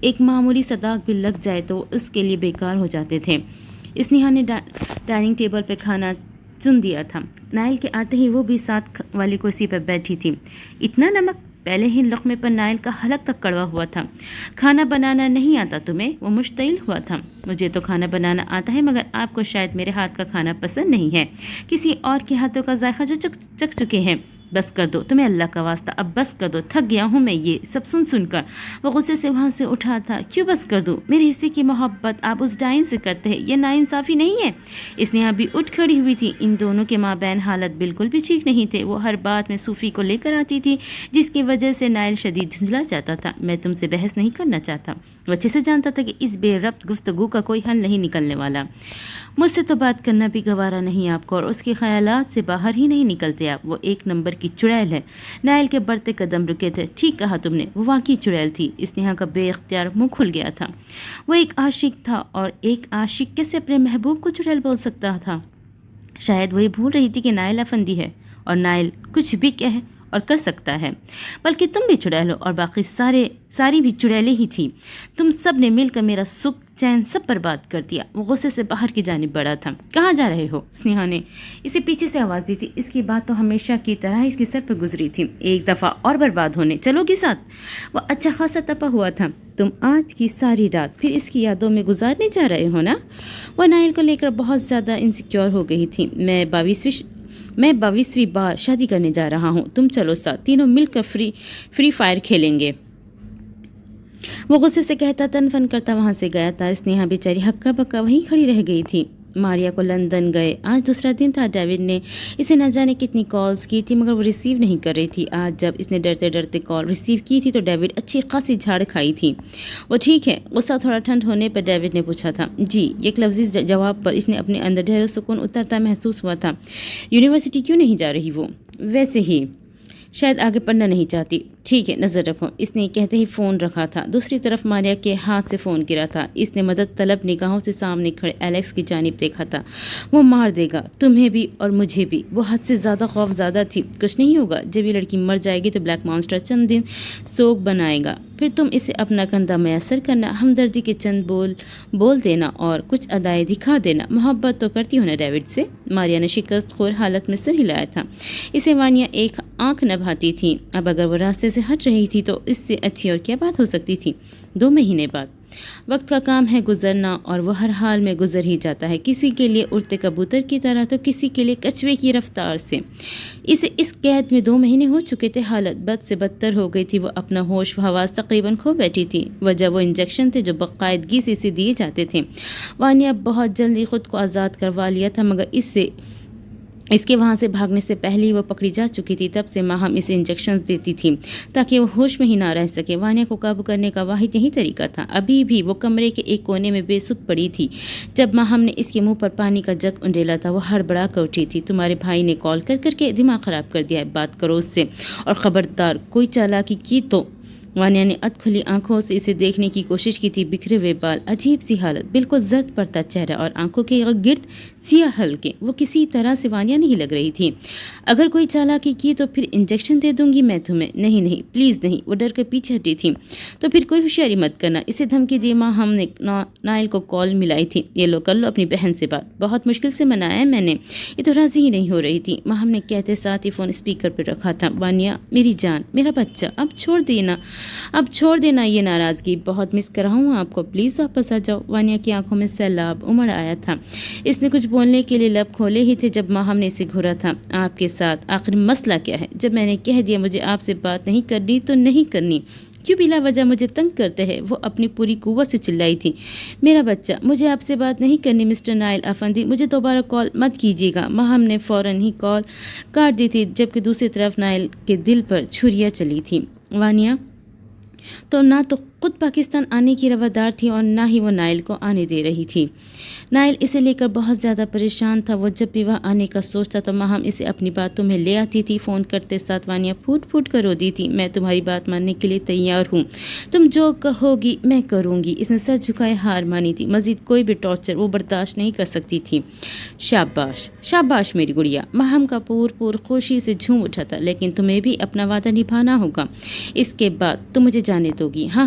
ایک معمولی سا داغ بھی لگ جائے تو اس کے لیے بیکار ہو جاتے تھے۔ اسنیہا نے ڈائننگ ٹیبل پہ کھانا چن دیا تھا۔ نائل کے آتے ہی وہ بھی ساتھ والی کرسی پر بیٹھی تھی۔ اتنا نمک! پہلے ہی لقمے پر نائل کا حلق تک کڑوا ہوا تھا۔ کھانا بنانا نہیں آتا تمہیں؟ وہ مشتعل ہوا تھا۔ مجھے تو کھانا بنانا آتا ہے، مگر آپ کو شاید میرے ہاتھ کا کھانا پسند نہیں ہے، کسی اور کے ہاتھوں کا ذائقہ جو چکھ چکے ہیں۔ بس کر دو، تمہیں اللہ کا واسطہ اب بس کر دو، تھک گیا ہوں میں یہ سب سن کر۔ وہ غصے سے وہاں سے اٹھا تھا۔ کیوں بس کر دوں؟ میرے حصے کی محبت آپ اس ڈائن سے کرتے ہیں، یہ ناانصافی نہیں ہے؟ اسنیہا بھی اٹھ کھڑی ہوئی تھی۔ ان دونوں کے مابین حالت بالکل بھی ٹھیک نہیں تھے۔ وہ ہر بات میں صوفی کو لے کر آتی تھی، جس کی وجہ سے نائل شدید جھنجلا جاتا تھا۔ میں تم سے بحث نہیں کرنا چاہتا۔ وہ اچھے سے جانتا تھا کہ اس بے ربط گفتگو کا کوئی حل نہیں نکلنے والا۔ مجھ سے تو بات کرنا بھی گوارا نہیں آپ کو، اور اس کے خیالات سے باہر ہی نہیں نکلتے آپ۔ وہ ایک نمبر کی چڑیل ہے۔ نائل کے بڑھتے قدم رکے تھے۔ ٹھیک کہا تم نے، وہ واقعی چڑیل تھی۔ اسنیہا کا بے اختیار منہ کھل گیا تھا۔ وہ ایک عاشق تھا، اور ایک عاشق کیسے اپنے محبوب کو چڑیل بول سکتا تھا؟ شاید وہی بھول رہی تھی کہ نائل افندی ہے، اور نائل کچھ بھی کہہ اور کر سکتا ہے۔ بلکہ تم بھی چڑیل ہو، اور باقی ساری بھی چڑیلیں ہی تھی۔ تم سب نے مل کر میرا سکھ چین سب برباد کر دیا۔ وہ غصے سے باہر کی جانب بڑھا تھا۔ کہاں جا رہے ہو؟ اسنیہا نے اسے پیچھے سے آواز دی تھی۔ اس کی بات تو ہمیشہ کی طرح اس کے سر پر گزری تھی۔ ایک دفعہ اور برباد ہونے چلو گی ساتھ؟ وہ اچھا خاصا تپا ہوا تھا۔ تم آج کی ساری رات پھر اس کی یادوں میں گزارنے جا رہے ہو نا؟ وہ نائل کو لے کر بہت زیادہ انسیکیور ہو گئی تھی۔ میں 22ویں بار شادی کرنے جا رہا ہوں، تم چلو ساتھ، تینوں مل کر فری فائر کھیلیں گے۔ وہ غصے سے کہتا تن فن کرتا وہاں سے گیا تھا۔ اسنیہا بیچاری ہکا بکا وہیں کھڑی رہ گئی تھی۔ ماریا کو لندن گئے آج دوسرا دن تھا۔ ڈیوڈ نے اسے نہ جانے کتنی کالز کی تھی، مگر وہ ریسیو نہیں کر رہی تھی۔ آج جب اس نے ڈرتے ڈرتے کال ریسیو کی تھی تو ڈیوڈ اچھی خاصی جھاڑ کھائی تھی۔ وہ ٹھیک ہے؟ غصہ تھوڑا ٹھنڈ ہونے پر ڈیوڈ نے پوچھا تھا۔ جی، ایک لفظی جواب پر اس نے اپنے اندر ڈھیر سکون اترتا محسوس ہوا تھا۔ یونیورسٹی کیوں نہیں جا رہی وہ؟ ویسے ہی شاید آگے پڑھنا نہیں چاہتی۔ ٹھیک ہے، نظر رکھو، اس نے کہتے ہی فون رکھا تھا۔ دوسری طرف ماریا کے ہاتھ سے فون گرا تھا۔ اس نے مدد طلب نگاہوں سے سامنے کھڑے الیکس کی جانب دیکھا تھا۔ وہ مار دے گا، تمہیں بھی اور مجھے بھی۔ وہ حد سے زیادہ خوف زیادہ تھی۔ کچھ نہیں ہوگا، جب یہ لڑکی مر جائے گی تو بلیک مانسٹر چند دن سوگ بنائے گا، پھر تم اسے اپنا کندھا میسر کرنا، ہمدردی کے چند بول دینا اور کچھ ادائیں دکھا دینا۔ محبت تو کرتی ہو نا ڈیوڈ سے؟ ماریا نے شکست خور حالت میں سر ہلایا تھا۔ اسے وانیا ایک آنکھ نبھاتی تھی۔ اب اگر وہ راستے سے ہٹ رہی تھی تو اس سے اچھی اور کیا بات ہو سکتی تھی؟ 2 مہینے بعد وقت کا کام ہے گزرنا، اور وہ ہر حال میں گزر ہی جاتا ہے، کسی کے لیے اڑتے کبوتر کی طرح تو کسی کے لیے کچھوے کی رفتار سے۔ اسے اس قید میں 2 مہینے ہو چکے تھے۔ حالت بد سے بدتر ہو گئی تھی۔ وہ اپنا ہوش و حواس تقریباً کھو بیٹھی تھی۔ وجہ وہ انجیکشن تھے جو باقاعدگی سے اسے دیے جاتے تھے۔ وانیا بہت جلدی خود کو آزاد کروا لیا تھا، مگر اس کے وہاں سے بھاگنے سے پہلے ہی وہ پکڑی جا چکی تھی۔ تب سے ماہم اسے انجیکشن دیتی تھی تاکہ وہ ہوش میں ہی نہ رہ سکے۔ وانیا کو قابو کرنے کا واحد یہی طریقہ تھا۔ ابھی بھی وہ کمرے کے ایک کونے میں بے سود پڑی تھی جب ماہم نے اس کے منہ پر پانی کا جگ انڈیلا تھا۔ وہ ہڑبڑا کر اٹھی تھی۔ تمہارے بھائی نے کال کر کے دماغ خراب کر دیا ہے، بات کرو اس سے، اور خبردار کوئی چالاکی کی تو۔ وانیا نے اد کھلی آنکھوں سے اسے دیکھنے کی کوشش کی تھی۔ بکھرے ہوئے بال، عجیب سی حالت، بالکل زرد پڑتا چہرہ، اور آنکھوں کے گرد سیاہ حلقے۔ وہ کسی طرح سے وانیا نہیں لگ رہی تھی۔ اگر کوئی چالاکی کی تو پھر انجیکشن دے دوں گی میں تمہیں۔ نہیں پلیز نہیں۔ وہ ڈر کر پیچھے ہٹی تھی۔ تو پھر کوئی ہوشیاری مت کرنا، اسے دھمکی دی۔ ماں ہم نے نائل کو کال ملائی تھی، یہ لو کر لو اپنی بہن سے بات، بہت مشکل سے منایا ہے میں نے، یہ تو راضی ہی نہیں ہو رہی تھی۔ ماں ہم نے کہتے ساتھ ہی فون اسپیکر پر رکھا تھا۔ وانیا میری جان، میرا بچہ، اب چھوڑ دینا یہ ناراضگی، بہت مس کر رہا ہوں آپ کو، پلیز واپس آ جاؤ۔ وانیا کی آنکھوں میں سیلاب امڑ آیا تھا۔ اس نے کچھ بولنے کے لیے لب کھولے ہی تھے جب ماہم نے اسے گھورا تھا۔ آپ کے ساتھ آخر مسئلہ کیا ہے؟ جب میں نے کہہ دیا مجھے آپ سے بات نہیں کرنی تو نہیں کرنی، کیوں بلا وجہ مجھے تنگ کرتے ہیں؟ وہ اپنی پوری قوت سے چلائی تھی۔ میرا بچہ، مجھے آپ سے بات نہیں کرنی مسٹر نائل افندی، مجھے دوبارہ کال مت کیجیے گا۔ ماہم نے فوراً ہی کال کاٹ دی تھی، جبکہ دوسری طرف نائل کے دل پر چھریاں چلی تھی۔ وانیا تو نہ تو خود پاکستان آنے کی روادار تھی اور نہ ہی وہ نائل کو آنے دے رہی تھی۔ نائل اسے لے کر بہت زیادہ پریشان تھا۔ وہ جب بھی وہاں آنے کا سوچتا تو ماہم اسے اپنی باتوں میں لے آتی تھی۔ فون کرتے ساتھ وانیا پھوٹ کر روتی تھی۔ میں تمہاری بات ماننے کے لیے تیار ہوں، تم جو کہو گی میں کروں گی۔ اس نے سر جھکائے ہار مانی تھی۔ مزید کوئی بھی ٹارچر وہ برداشت نہیں کر سکتی تھی۔ شاباش میری گڑیا، ماہم کا پور خوشی سے جھوم اٹھا تھا۔ لیکن تمہیں بھی اپنا وعدہ نبھانا ہوگا، اس کے بعد تم مجھے جانے دو گی؟ ہاں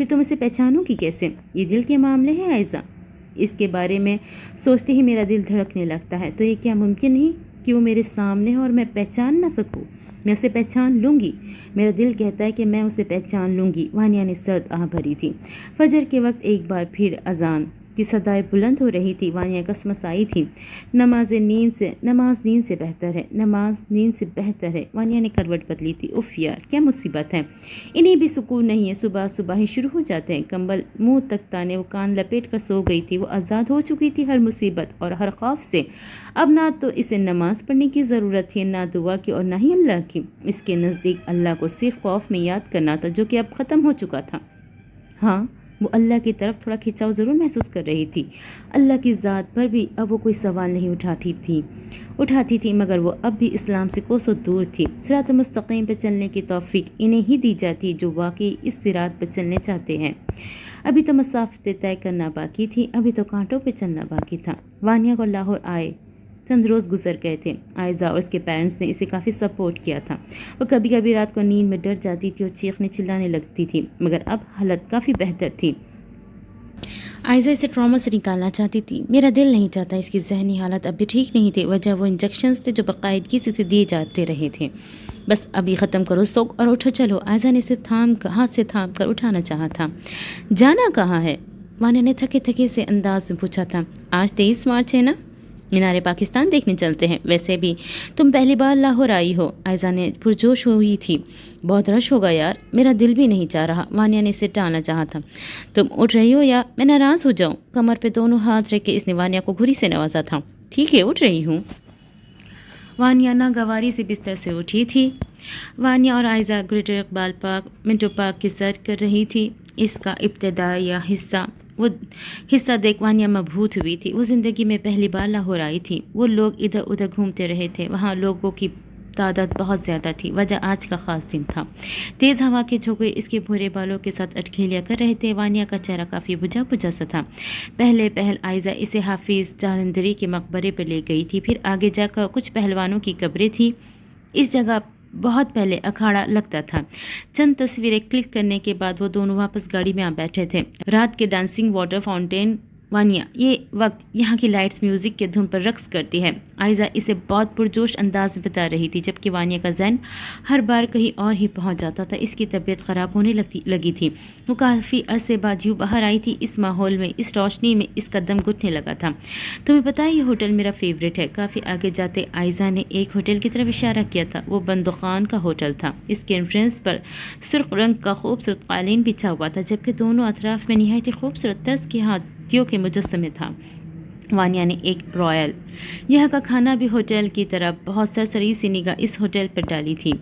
پھر تم اسے پہچانو گی کیسے؟ یہ دل کے معاملے ہیں عائزہ، اس کے بارے میں سوچتے ہی میرا دل دھڑکنے لگتا ہے۔ تو یہ کیا ممکن نہیں کہ وہ میرے سامنے ہو اور میں پہچان نہ سکوں؟ میں اسے پہچان لوں گی، میرا دل کہتا ہے کہ میں اسے پہچان لوں گی۔ وانیہ نے سرد آہ بھری تھی۔ فجر کے وقت ایک بار پھر اذان کی صدائیں بلند ہو رہی تھی۔ وانیہ کسمس آئی تھی۔ نماز نیند سے بہتر ہے، نماز نیند سے بہتر ہے۔ وانیہ نے کروٹ بدلی تھی۔ اف یار، کیا مصیبت ہے، انہیں بھی سکون نہیں ہے، صبح صبح ہی شروع ہو جاتے ہیں۔ کمبل منہ تک تانے وہ کان لپیٹ کر سو گئی تھی۔ وہ آزاد ہو چکی تھی ہر مصیبت اور ہر خوف سے۔ اب نہ تو اسے نماز پڑھنے کی ضرورت تھی، نہ دعا کی اور نہ ہی اللہ کی۔ اس کے نزدیک اللہ کو صرف خوف میں یاد کرنا تھا، جو کہ اب ختم ہو چکا تھا۔ ہاں، وہ اللہ کی طرف تھوڑا کھنچاؤ ضرور محسوس کر رہی تھی۔ اللہ کی ذات پر بھی اب وہ کوئی سوال نہیں اٹھاتی تھی، مگر وہ اب بھی اسلام سے کوسوں دور تھی۔ صراط مستقیم پہ چلنے کی توفیق انہیں ہی دی جاتی جو واقعی اس صراط پہ چلنے چاہتے ہیں۔ ابھی تو مسافتیں طے کرنا باقی تھی، ابھی تو کانٹوں پہ چلنا باقی تھا۔ وانیہ کو لاہور آئے چند روز گزر گئے تھے۔ عائزہ اور اس کے پیرنٹس نے اسے کافی سپورٹ کیا تھا۔ وہ کبھی کبھی رات کو نیند میں ڈر جاتی تھی اور چیخنے چلانے لگتی تھی، مگر اب حالت کافی بہتر تھی۔ عائزہ اسے ٹراما سے نکالنا چاہتی تھی۔ میرا دل نہیں چاہتا، اس کی ذہنی حالت اب بھی ٹھیک نہیں تھی۔ وجہ وہ انجیکشنز تھے جو باقاعدگی سے اسے دیے جاتے رہے تھے۔ بس ابھی ختم کرو، سو اور اٹھو چلو۔ عائزہ نے اسے ہاتھ سے تھام کر اٹھانا چاہا تھا۔ جانا کہاں ہے؟ وانیہ نے تھکے سے انداز میں پوچھا تھا۔ آج 23 مارچ ہے نا، مینار پاکستان دیکھنے چلتے ہیں۔ ویسے بھی تم پہلی بار لاہور آئی ہو۔ عائزہ نے پرجوش ہوئی تھی۔ بہت رش ہوگا یار، میرا دل بھی نہیں چاہ رہا۔ وانیہ نے اسے ٹالنا چاہا تھا۔ تم اٹھ رہی ہو یا میں ناراض ہو جاؤں؟ کمر پہ دونوں ہاتھ رکھ کے اس نے وانیہ کو گھری سے نوازا تھا۔ ٹھیک ہے، اٹھ رہی ہوں۔ وانیہ ناگواری سے بستر سے اٹھی تھی۔ وانیہ اور Aiza Greater Iqbal Park, Minto Park کی سیر کر رہی تھی۔ اس کا ابتدائی حصہ دیکھ وانیہ مبہوت ہوئی تھی۔ وہ زندگی میں پہلی بار لاہور آئی تھی۔ وہ لوگ ادھر ادھر گھومتے رہے تھے، وہاں لوگوں کی تعداد بہت زیادہ تھی۔ وجہ آج کا خاص دن تھا۔ تیز ہوا کے جھونکے اس کے بھورے بالوں کے ساتھ اٹکھیلیاں کر رہے تھے۔ وانیہ کا چہرہ کافی بجھا سا تھا۔ پہل عائزہ اسے حافظ جالندھری کے مقبرے پر لے گئی تھی، پھر آگے جا کر کچھ پہلوانوں کی قبریں تھیں۔ اس جگہ بہت پہلے اکھاڑا لگتا تھا۔ چند تصویریں کلک کرنے کے بعد وہ دونوں واپس گاڑی میں آ بیٹھے تھے۔ رات کے ڈانسنگ واٹر فاؤنٹین وانیہ یہ وقت یہاں کی لائٹس میوزک کے دھن پر رقص کرتی ہے، عائزہ اسے بہت پرجوش انداز میں بتا رہی تھی، جبکہ وانیہ کا ذہن ہر بار کہیں اور ہی پہنچ جاتا تھا۔ اس کی طبیعت خراب ہونے لگی تھی۔ وہ کافی عرصے بعد یوں باہر آئی تھی۔ اس ماحول میں، اس روشنی میں اس کا دم گھٹنے لگا تھا۔ تمہیں پتہ ہے یہ ہوٹل میرا فیوریٹ ہے۔ کافی آگے جاتے عائزہ نے ایک ہوٹل کی طرف اشارہ کیا تھا۔ وہ بندوقان کا ہوٹل تھا۔ اس کے انٹرنس پر سرخ رنگ کا خوبصورت قالین بچھا ہوا تھا، جبکہ دونوں اطراف میں نہایت ہی خوبصورت طرز کے ہاتھیوں کے مجسمے تھا۔ وانیہ نے ایک رائل یہاں کا کھانا بھی ہوٹل کی طرف بہت سرسری سی نگاہ اس ہوٹل پر ڈالی تھی۔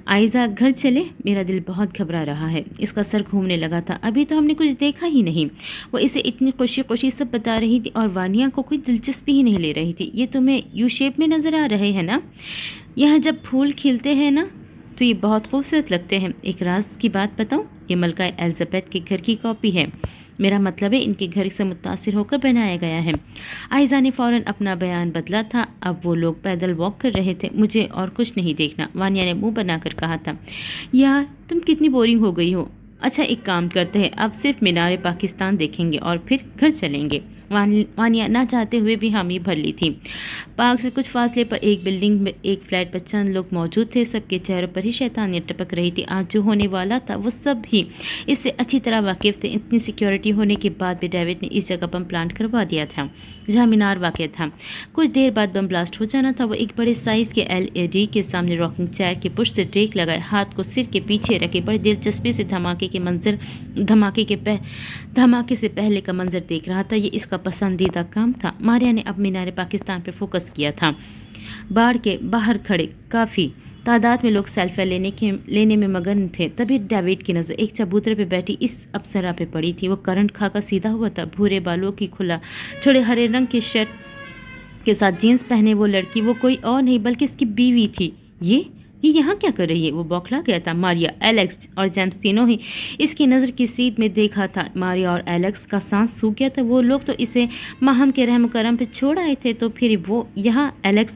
عائزہ گھر چلے، میرا دل بہت گھبرا رہا ہے۔ اس کا سر گھومنے لگا تھا۔ ابھی تو ہم نے کچھ دیکھا ہی نہیں۔ وہ اسے اتنی خوشی سب بتا رہی تھی اور وانیہ کو کوئی دلچسپی ہی نہیں لے رہی تھی۔ یہ تمہیں یو شیپ میں نظر آ رہے ہیں نا؟ یہاں جب پھول کھلتے ہیں نا تو یہ بہت خوبصورت لگتے ہیں۔ ایک راز کی بات بتاؤں، یہ ملکہ ایلزابتھ کے گھر کی کاپی ہے۔ میرا مطلب ہے ان کے گھر سے متاثر ہو کر بنایا گیا ہے۔ عائزہ نے فوراً اپنا بیان بدلا تھا۔ اب وہ لوگ پیدل واک کر رہے تھے۔ مجھے اور کچھ نہیں دیکھنا، وانیہ نے منہ بنا کر کہا تھا۔ یار تم کتنی بورنگ ہو گئی ہو۔ اچھا ایک کام کرتے ہیں، اب صرف مینار پاکستان دیکھیں گے اور پھر گھر چلیں گے۔ وانیہ نہ چاہتے ہوئے بھی حامی بھر لی تھی۔ پارک سے کچھ فاصلے پر ایک بلڈنگ میں ایک فلیٹ پر چند لوگ موجود تھے۔ سب کے چہروں پر ہی شیطانیت ٹپک رہی تھی۔ آج جو ہونے والا تھا وہ سب ہی اس سے اچھی طرح واقف تھے۔ اتنی سیکیورٹی ہونے کے بعد بھی ڈیوڈ نے اس جگہ بم پلانٹ کروا دیا تھا جہاں مینار واقع تھا۔ کچھ دیر بعد بم بلاسٹ ہو جانا تھا۔ وہ ایک بڑے سائز کے LED کے سامنے راکنگ چیئر کے پشت سے ٹیک لگائے، ہاتھ کو سر کے پیچھے رکھے بڑی دلچسپی سے دھماکے سے پہلے کا منظر دیکھ رہا تھا۔ یہ اس کا پسندیدہ کام تھا۔ ماریا نے اب مینار پاکستان پر فوکس کیا تھا۔ بار کے باہر کھڑے کافی تعداد میں لوگ سیلفی لینے میں مگن تھے۔ تبھی ڈیوڈ کی نظر ایک چبوترے پہ بیٹھی اس افسرہ پہ پڑی تھی۔ وہ کرنٹ کھا کر سیدھا ہوا تھا، بھورے بالوں کی کھلا چھوڑے ہرے رنگ کی شرٹ کے ساتھ جینس پہنے وہ لڑکی وہ کوئی اور نہیں بلکہ اس کی بیوی تھی۔ یہ یہاں کیا کر رہی ہے؟ وہ بوکھلا گیا تھا۔ ماریا، ایلیکس اور جیمز تینوں ہی اس کی نظر کی سیدھ میں دیکھا تھا۔ ماریا اور ایلیکس کا سانس سوکھ گیا تھا۔ وہ لوگ تو اسے ماہم کے رحم و کرم پہ چھوڑ آئے تھے، تو پھر وہ یہاں ایلیکس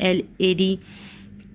LED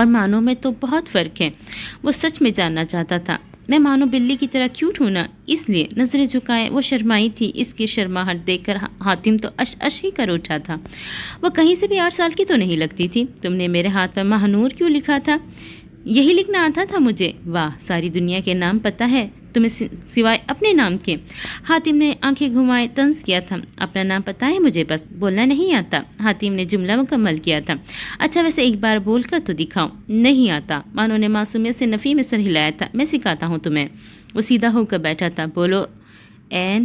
اور مانو میں تو بہت فرق ہے۔ وہ سچ میں جاننا چاہتا تھا میں مانو بلی کی طرح کیوٹ ہوں نا، اس لیے نظریں جھکائے وہ شرمائی تھی۔ اس کی شرماہٹ دیکھ کر حاتم تو اش ہی کر اٹھا تھا۔ وہ کہیں سے بھی 8 سال کی تو نہیں لگتی تھی۔ تم نے میرے ہاتھ پر ماہنور کیوں لکھا تھا؟ یہی لکھنا آتا تھا مجھے۔ واہ، ساری دنیا کے نام پتہ ہے تمہیں سوائے اپنے نام کے؟ حاتم نے آنکھیں گھمائے طنز کیا تھا۔ اپنا نام پتہ ہے مجھے، بس بولنا نہیں آتا۔ حاتم نے جملہ مکمل کیا تھا۔ اچھا ویسے ایک بار بول کر تو دکھاؤ۔ نہیں آتا، مانو نے معصومیت سے نفی میں سر ہلایا تھا۔ میں سکھاتا ہوں تمہیں۔ وہ سیدھا ہو کر بیٹھا تھا۔ بولو این۔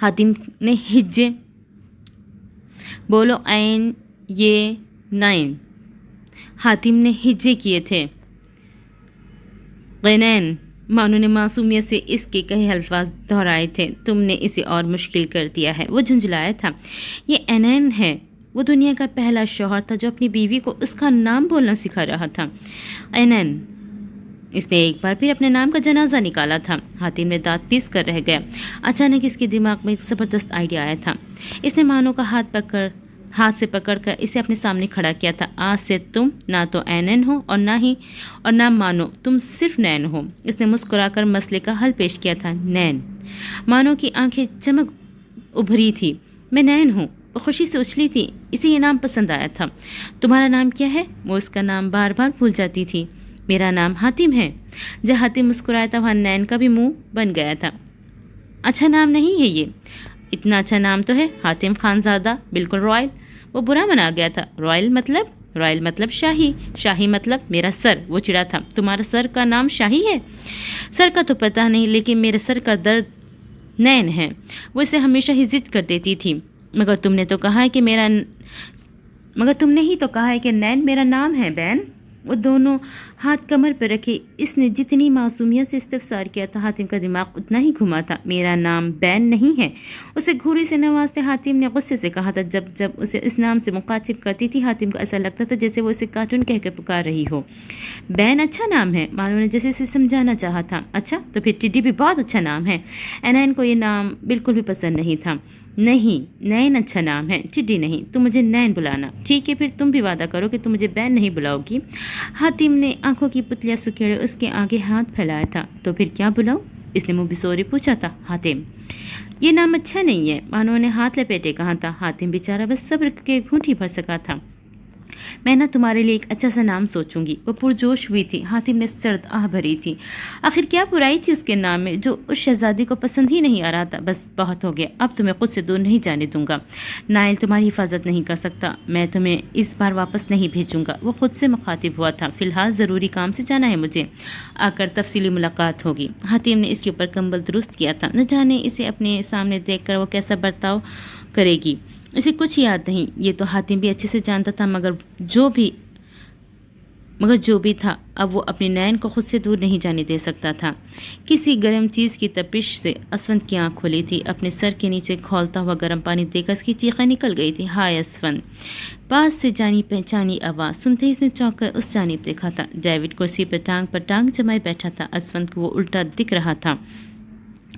حاتم نے ہجے بولو این یہ 9۔ حاتم نے ہجے کیے تھے۔ غنین، مانو نے معصومیت سے اس کے کئی الفاظ دہرائے تھے۔ تم نے اسے اور مشکل کر دیا ہے۔ وہ جھنجھلایا تھا۔ یہ اینین ہے۔ وہ دنیا کا پہلا شوہر تھا جو اپنی بیوی کو اس کا نام بولنا سکھا رہا تھا۔ اینین۔ اس نے ایک بار پھر اپنے نام کا جنازہ نکالا تھا۔ حاتم نے دانت پیس کر رہ گیا۔ اچانک اس کے دماغ میں ایک زبردست آئیڈیا آیا تھا۔ اس نے مانو کا ہاتھ سے پکڑ کر اسے اپنے سامنے کھڑا کیا تھا۔ آج سے تم نہ تو اینن ہو اور نہ مانو، تم صرف نین ہو۔ اس نے مسکرا کر مسئلے کا حل پیش کیا تھا۔ نین۔ مانو کی آنکھیں چمک ابھری تھی۔ میں نین ہوں۔ وہ خوشی سے اچھلی تھی۔ اسے یہ نام پسند آیا تھا۔ تمہارا نام کیا ہے؟ وہ اس کا نام بار بار بھول جاتی تھی۔ میرا نام حاتم ہے۔ جب حاتم مسکرایا تھا وہاں نین کا بھی منہ بن گیا تھا۔ اچھا نام نہیں ہے یہ؟ اتنا اچھا نام تو ہے، حاتم خانزادہ، بالکل رائل۔ وہ برا منا گیا تھا۔ رائل مطلب شاہی، شاہی مطلب میرا سر۔ وہ چڑا تھا۔ تمہارا سر کا نام شاہی ہے؟ سر کا تو پتہ نہیں، لیکن میرے سر کا درد نین ہے۔ وہ اسے ہمیشہ ہی ضد کر دیتی تھی۔ مگر تم نے ہی تو کہا ہے کہ نین میرا نام ہے بین۔ وہ دونوں ہاتھ کمر پہ رکھے اس نے جتنی معصومیت سے استفسار کیا تھا حاتم کا دماغ اتنا ہی گھما تھا۔ میرا نام بین نہیں ہے۔ اسے گھوری سے نوازتے حاتم نے غصے سے کہا تھا۔ جب اسے اس نام سے مخاطب کرتی تھی حاتم کو ایسا لگتا تھا جیسے وہ اسے کارٹون کہہ کر پکار رہی ہو۔ بین اچھا نام ہے، مانو نے جیسے اسے سمجھانا چاہا تھا۔ اچھا تو پھر ٹڈی بھی بہت اچھا نام ہے۔ اینین کو یہ نام بالکل بھی پسند نہیں تھا۔ نہیں، نین اچھا نام ہے، چڈی نہیں۔ تم مجھے نین بلانا۔ ٹھیک ہے، پھر تم بھی وعدہ کرو کہ تم مجھے بین نہیں بلاؤ گی۔ حاتم نے آنکھوں کی پتلیاں سکیڑے اس کے آگے ہاتھ پھیلایا تھا۔ تو پھر کیا بلاؤ؟ اس نے منہ بسوری پوچھا تھا۔ حاتم۔ یہ نام اچھا نہیں ہے، مانو نے ہاتھ لپیٹے کہا تھا۔ حاتم بیچارہ بس صبر کے گھونٹی بھر سکا تھا۔ میں نہ تمہارے لیے ایک اچھا سا نام سوچوں گی۔ وہ پرجوش ہوئی تھی۔ حاتم نے سرد آہ بھری تھی۔ آخر کیا برائی تھی اس کے نام میں جو اس شہزادی کو پسند ہی نہیں آ رہا تھا؟ بس بہت ہو گیا، اب تمہیں خود سے دور نہیں جانے دوں گا۔ نائل تمہاری حفاظت نہیں کر سکتا، میں تمہیں اس بار واپس نہیں بھیجوں گا۔ وہ خود سے مخاطب ہوا تھا۔ فی الحال ضروری کام سے جانا ہے مجھے، آ کر تفصیلی ملاقات ہوگی۔ حاتم نے اس کے اوپر کمبل درست کیا تھا۔ نہ جانے اسے اپنے سامنے دیکھ کر وہ کیسا برتاؤ کرے گی۔ اسے کچھ یاد نہیں، یہ تو حاتم بھی اچھے سے جانتا تھا، مگر جو بھی تھا اب وہ اپنی نین کو خود سے دور نہیں جانے دے سکتا تھا۔ کسی گرم چیز کی تپش سے اسفند کی آنکھ کھلی تھی۔ اپنے سر کے نیچے کھولتا ہوا گرم پانی دے کر اس کی چیخیں نکل گئی تھی۔ ہائے اسفند! پاس سے جانی پہچانی آواز سنتے ہی اس نے چونک کر اس جانب دیکھا تھا۔ ڈیوڈ کرسی پر ٹانگ جمائے بیٹھا تھا۔ اسفند کو وہ الٹا دکھ رہا تھا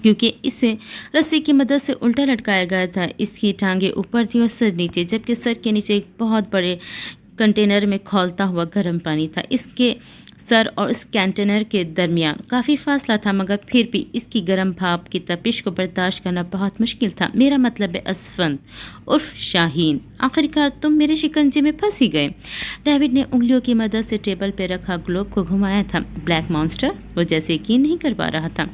کیونکہ اسے رسی کی مدد سے الٹا لٹکایا گیا تھا۔ اس کی ٹانگیں اوپر تھی اور سر نیچے، جبکہ سر کے نیچے ایک بہت بڑے کنٹینر میں کھولتا ہوا گرم پانی تھا۔ اس کے سر اور اس کنٹینر کے درمیان کافی فاصلہ تھا، مگر پھر بھی اس کی گرم بھاپ کی تپش کو برداشت کرنا بہت مشکل تھا۔ میرا مطلب ہے اسفند عرف شاہین، آخرکار تم میرے شکنجے میں پھنس ہی گئے۔ ڈیوڈ نے انگلیوں کی مدد سے ٹیبل پہ رکھا گلوب کو گھمایا تھا۔ Black monster? وہ جیسے یقین نہیں کر پا رہا تھا۔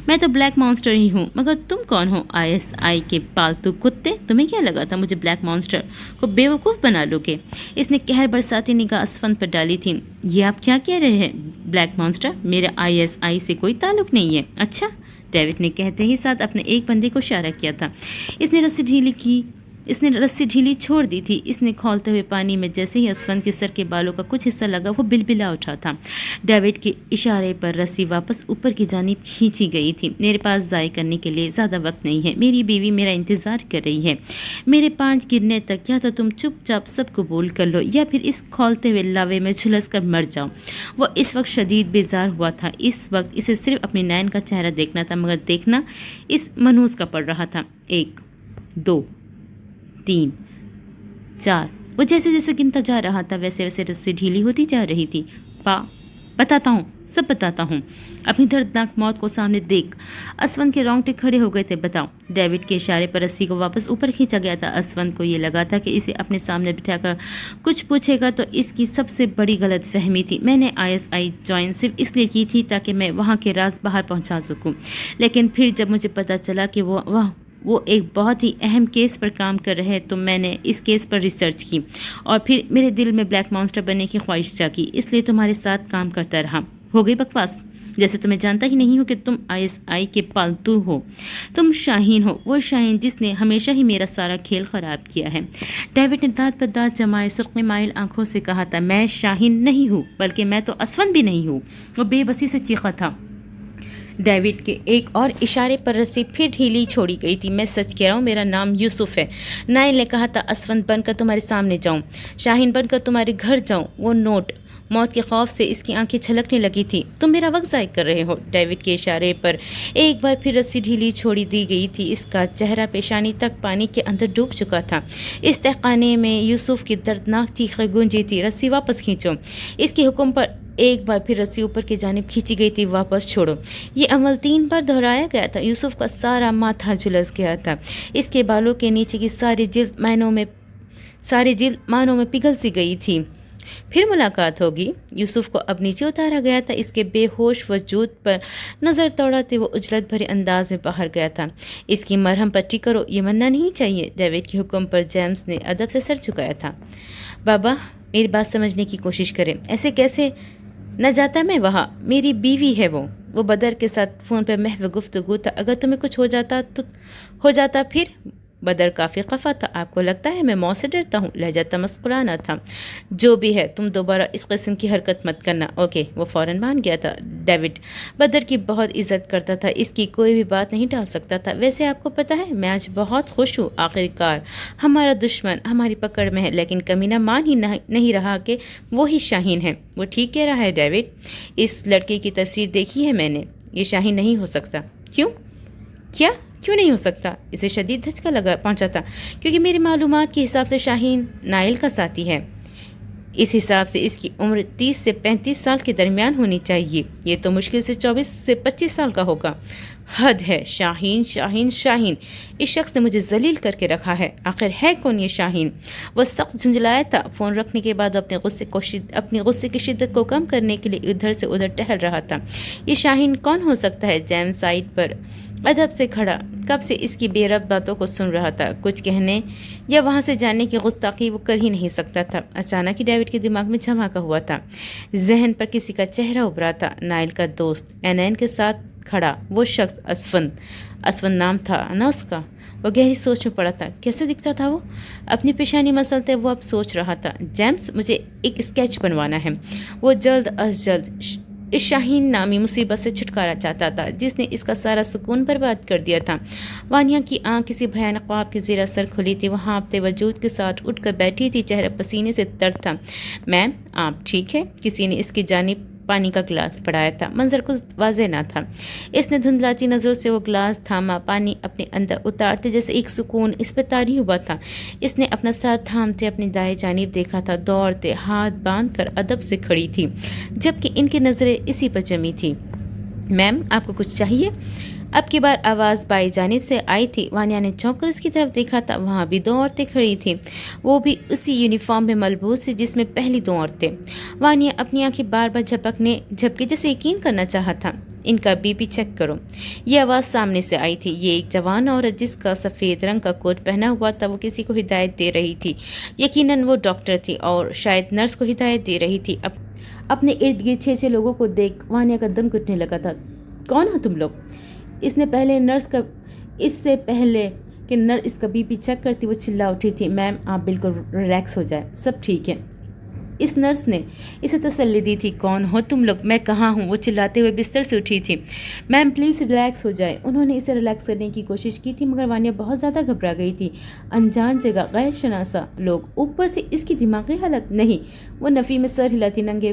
میں تو بلیک مانسٹر ہی ہوں، مگر تم کون ہو؟ ISI کے پالتو کتے؟ تمہیں کیا لگا تھا مجھے بلیک مانسٹر کو بیوقوف بنا لو گے؟ اس نے قہر برساتی نگاہ اسفند پر ڈالی تھی۔ یہ آپ کیا کہہ رہے ہیں بلیک مانسٹر؟ میرے ISI سے کوئی تعلق نہیں ہے۔ اچھا، ڈیوڈ نے کہتے ہی ساتھ اپنے ایک بندے کو اشارہ کیا تھا۔ اس نے رسی ڈھیلی چھوڑ دی تھی۔ اس نے کھولتے ہوئے پانی میں جیسے ہی اسفند کے سر کے بالوں کا کچھ حصہ لگا وہ بلبلا اٹھا تھا۔ ڈیوڈ کے اشارے پر رسی واپس اوپر کی جانب کھینچی گئی تھی۔ میرے پاس ضائع کرنے کے لیے زیادہ وقت نہیں ہے، میری بیوی میرا انتظار کر رہی ہے۔ میرے 5 گرنے تک یا تو تم چپ چاپ سب قبول کر لو یا پھر اس کھولتے ہوئے لاوے میں جھلس کر مر جاؤ۔ وہ اس وقت شدید بیزار ہوا تھا۔ اس وقت اسے صرف اپنی نین کا چہرہ دیکھنا تھا، مگر دیکھنا اس منحوس کا پڑ رہا تھا۔ 1 2 3 4 وہ جیسے جیسے گنتا جا رہا تھا ویسے ویسے رسی ڈھیلی ہوتی جا رہی تھی۔ بتاتا ہوں، سب بتاتا ہوں۔ اپنی دردناک موت کو سامنے دیکھ اسون کے رونگٹے کھڑے ہو گئے تھے۔ بتاؤ۔ ڈیوڈ کے اشارے پر رسی کو واپس اوپر کھینچا گیا تھا۔ اسون کو یہ لگا تھا کہ اسے اپنے سامنے بٹھا کر کچھ پوچھے گا تو اس کی سب سے بڑی غلط فہمی تھی۔ میں نے ISI جوائن صرف اس لیے کی تھی تاکہ میں وہاں کے راز باہر پہنچا سکوں، لیکن پھر جب مجھے پتا چلا کہ وہ ایک بہت ہی اہم کیس پر کام کر رہے تو میں نے اس کیس پر ریسرچ کی، اور پھر میرے دل میں بلیک مانسٹر بننے کی خواہش جاگی، اس لیے تمہارے ساتھ کام کرتا رہا۔ ہو گئی بکواس، جیسے تمہیں جانتا ہی نہیں ہو کہ تم ISI کے پالتو ہو۔ تم شاہین ہو، وہ شاہین جس نے ہمیشہ ہی میرا سارا کھیل خراب کیا ہے۔ ڈیوڈ نے دانت پر دانت جمائے سرخ مائل آنکھوں سے کہا تھا، میں شاہین نہیں ہوں، بلکہ میں تو اسون بھی نہیں ہوں۔ وہ بے بسی سے چیخا تھا۔ ڈیوڈ کے ایک اور اشارے پر رسی پھر ڈھیلی چھوڑی گئی تھی۔ میں سچ کہہ رہا ہوں، میرا نام یوسف ہے۔ نائل نے کہا تھا، اسون بن کر تمہارے سامنے جاؤں، شاہین بن کر تمہارے گھر جاؤں۔ وہ نوٹ، موت کے خوف سے اس کی آنکھیں چھلکنے لگی تھی۔ تم میرا وقت ضائع کر رہے ہو۔ ڈیوڈ کے اشارے پر ایک بار پھر رسی ڈھیلی چھوڑی دی گئی تھی۔ اس کا چہرہ پیشانی تک پانی کے اندر ڈوب چکا تھا۔ اس تہخانے میں یوسف کی دردناک چیخیں گونجی تھی، رسی واپس کھینچو۔ اس کے حکم پر ایک بار پھر رسی اوپر کی جانب کھینچی گئی تھی، واپس چھوڑو۔ یہ عمل 3 بار دہرایا گیا تھا۔ یوسف کا سارا ماتھا جھلس گیا تھا، اس کے بالوں کے نیچے کی ساری جلد معنوں میں پگھل سی گئی تھی۔ پھر ملاقات ہوگی۔ یوسف کو اب نیچے اتارا گیا تھا، اس کے بے ہوش وجود پر نظر دوڑاتے وہ اجلت بھرے انداز میں باہر گیا تھا۔ اس کی مرہم پٹی کرو، یہ مرنا نہیں چاہیے۔ ڈیوڈ کے حکم پر جیمز نے ادب سے سر جھکایا تھا۔ بابا، میری بات سمجھنے کی کوشش کریں، ایسے کیسے نہ جاتا میں وہاں؟ میری بیوی ہے وہ بدر کے ساتھ فون پہ محو گفتگو تھا۔ اگر تمہیں کچھ ہو جاتا پھر؟ بدر کافی خفا تھا۔ آپ کو لگتا ہے میں موت سے ڈرتا ہوں؟ لہجہ تمسخرانہ تھا۔ جو بھی ہے، تم دوبارہ اس قسم کی حرکت مت کرنا، اوکے؟ وہ فوراً مان گیا تھا۔ ڈیوڈ بدر کی بہت عزت کرتا تھا، اس کی کوئی بھی بات نہیں ٹال سکتا تھا۔ ویسے آپ کو پتہ ہے، میں آج بہت خوش ہوں، آخرکار ہمارا دشمن ہماری پکڑ میں ہے، لیکن کمینہ مان ہی نہیں رہا کہ وہی شاہین ہے۔ وہ ٹھیک کہہ رہا ہے ڈیوڈ، اس لڑکے کی تصویر دیکھی ہے میں نے، یہ شاہین نہیں ہو سکتا۔ کیوں نہیں ہو سکتا؟ اسے شدید دھچکا پہنچا تھا، کیونکہ میری معلومات کے حساب سے شاہین نائل کا ساتھی ہے۔ اس حساب سے اس کی عمر 30 سے 35 سال کے درمیان ہونی چاہیے، یہ تو مشکل سے 24 سے 25 سال کا ہوگا۔ حد ہے، شاہین شاہین شاہین، اس شخص نے مجھے ذلیل کر کے رکھا ہے۔ آخر ہے کون یہ شاہین؟ وہ سخت جھنجھلایا تھا۔ فون رکھنے کے بعد اپنے غصے کی شدت کو کم کرنے کے لیے ادھر سے ادھر ٹہل رہا تھا۔ یہ شاہین کون ہو سکتا ہے؟ جیمز سائڈ پر ادب سے کھڑا کب سے اس کی بے ربط باتوں کو سن رہا تھا۔ کچھ کہنے یا وہاں سے جانے کی گستاخی وہ کر ہی نہیں سکتا تھا۔ اچانک ہی ڈیوڈ کے دماغ میں جھماکا ہوا تھا، ذہن پر کسی کا چہرہ ابھرا تھا، نائل کا دوست اینین کے ساتھ کھڑا وہ شخص، اسون نام تھا نا اس کا۔ وہ گہری سوچ میں پڑا تھا۔ کیسے دکھتا تھا وہ؟ اپنی پیشانی مسلتے وہ اب سوچ رہا تھا، جیمز مجھے ایک اسکیچ بنوانا ہے۔ وہ جلد از جلد اس شاہین نامی مصیبت سے چھٹکارا چاہتا تھا جس نے اس کا سارا سکون برباد کر دیا تھا۔ وانیا کی آنکھ کسی بھیانک خواب کے زیر اثر کھلی تھی، وہ ہانپتے وجود کے ساتھ اٹھ کر بیٹھی تھی، چہرہ پسینے سے تر تھا۔ میم، آپ ٹھیک ہے؟ کسی نے اس کی جانب پانی کا گلاس بڑھایا تھا، منظر کچھ واضح نہ تھا۔ اس نے دھندلاتی نظروں سے وہ گلاس تھاما، پانی اپنے اندر اتارتے جیسے ایک سکون اس پہ طاری ہوا تھا۔ اس نے اپنا سر تھامتے اپنی دائیں جانب دیکھا تھا، دوڑتے ہاتھ باندھ کر ادب سے کھڑی تھی، جبکہ ان کی نظریں اسی پر جمی تھی۔ میم، آپ کو کچھ چاہیے؟ اب کی بار آواز بائیں جانب سے آئی تھی۔ وانیا نے چونک کر اس کی طرف دیکھا تھا، وہاں بھی 2 عورتیں کھڑی تھیں، وہ بھی اسی یونیفارم میں ملبوس تھی جس میں پہلی 2 عورتیں۔ وانیا اپنی آنکھیں بار بار جھپکے جیسے یقین کرنا چاہا تھا۔ ان کا بی پی چیک کرو، یہ آواز سامنے سے آئی تھی۔ یہ ایک جوان عورت جس کا سفید رنگ کا کوٹ پہنا ہوا تھا، وہ کسی کو ہدایت دے رہی تھی، یقیناً وہ ڈاکٹر تھی اور شاید نرس کو ہدایت دے رہی تھی۔ اپنے ارد گرد 6 لوگوں کو دیکھ وانیا کا دم گھٹنے لگا تھا۔ کون ہو تم لوگ؟ اس سے پہلے کہ نرس اس کا بی پی چیک کرتی وہ چلا اٹھی تھی۔ میم، آپ بالکل ریلیکس ہو جائیں، سب ٹھیک ہے۔ اس نرس نے اسے تسلی دی تھی۔ کون ہو تم لوگ؟ میں کہاں ہوں؟ وہ چلاتے ہوئے بستر سے اٹھی تھی۔ میم پلیز ریلیکس ہو جائے۔ انہوں نے اسے ریلیکس کرنے کی کوشش کی تھی، مگر وانیا بہت زیادہ گھبرا گئی تھی۔ انجان جگہ، غیر شناسا لوگ، اوپر سے اس کی دماغی حالت نہیں۔ وہ نفی میں سر ہلاتی ننگے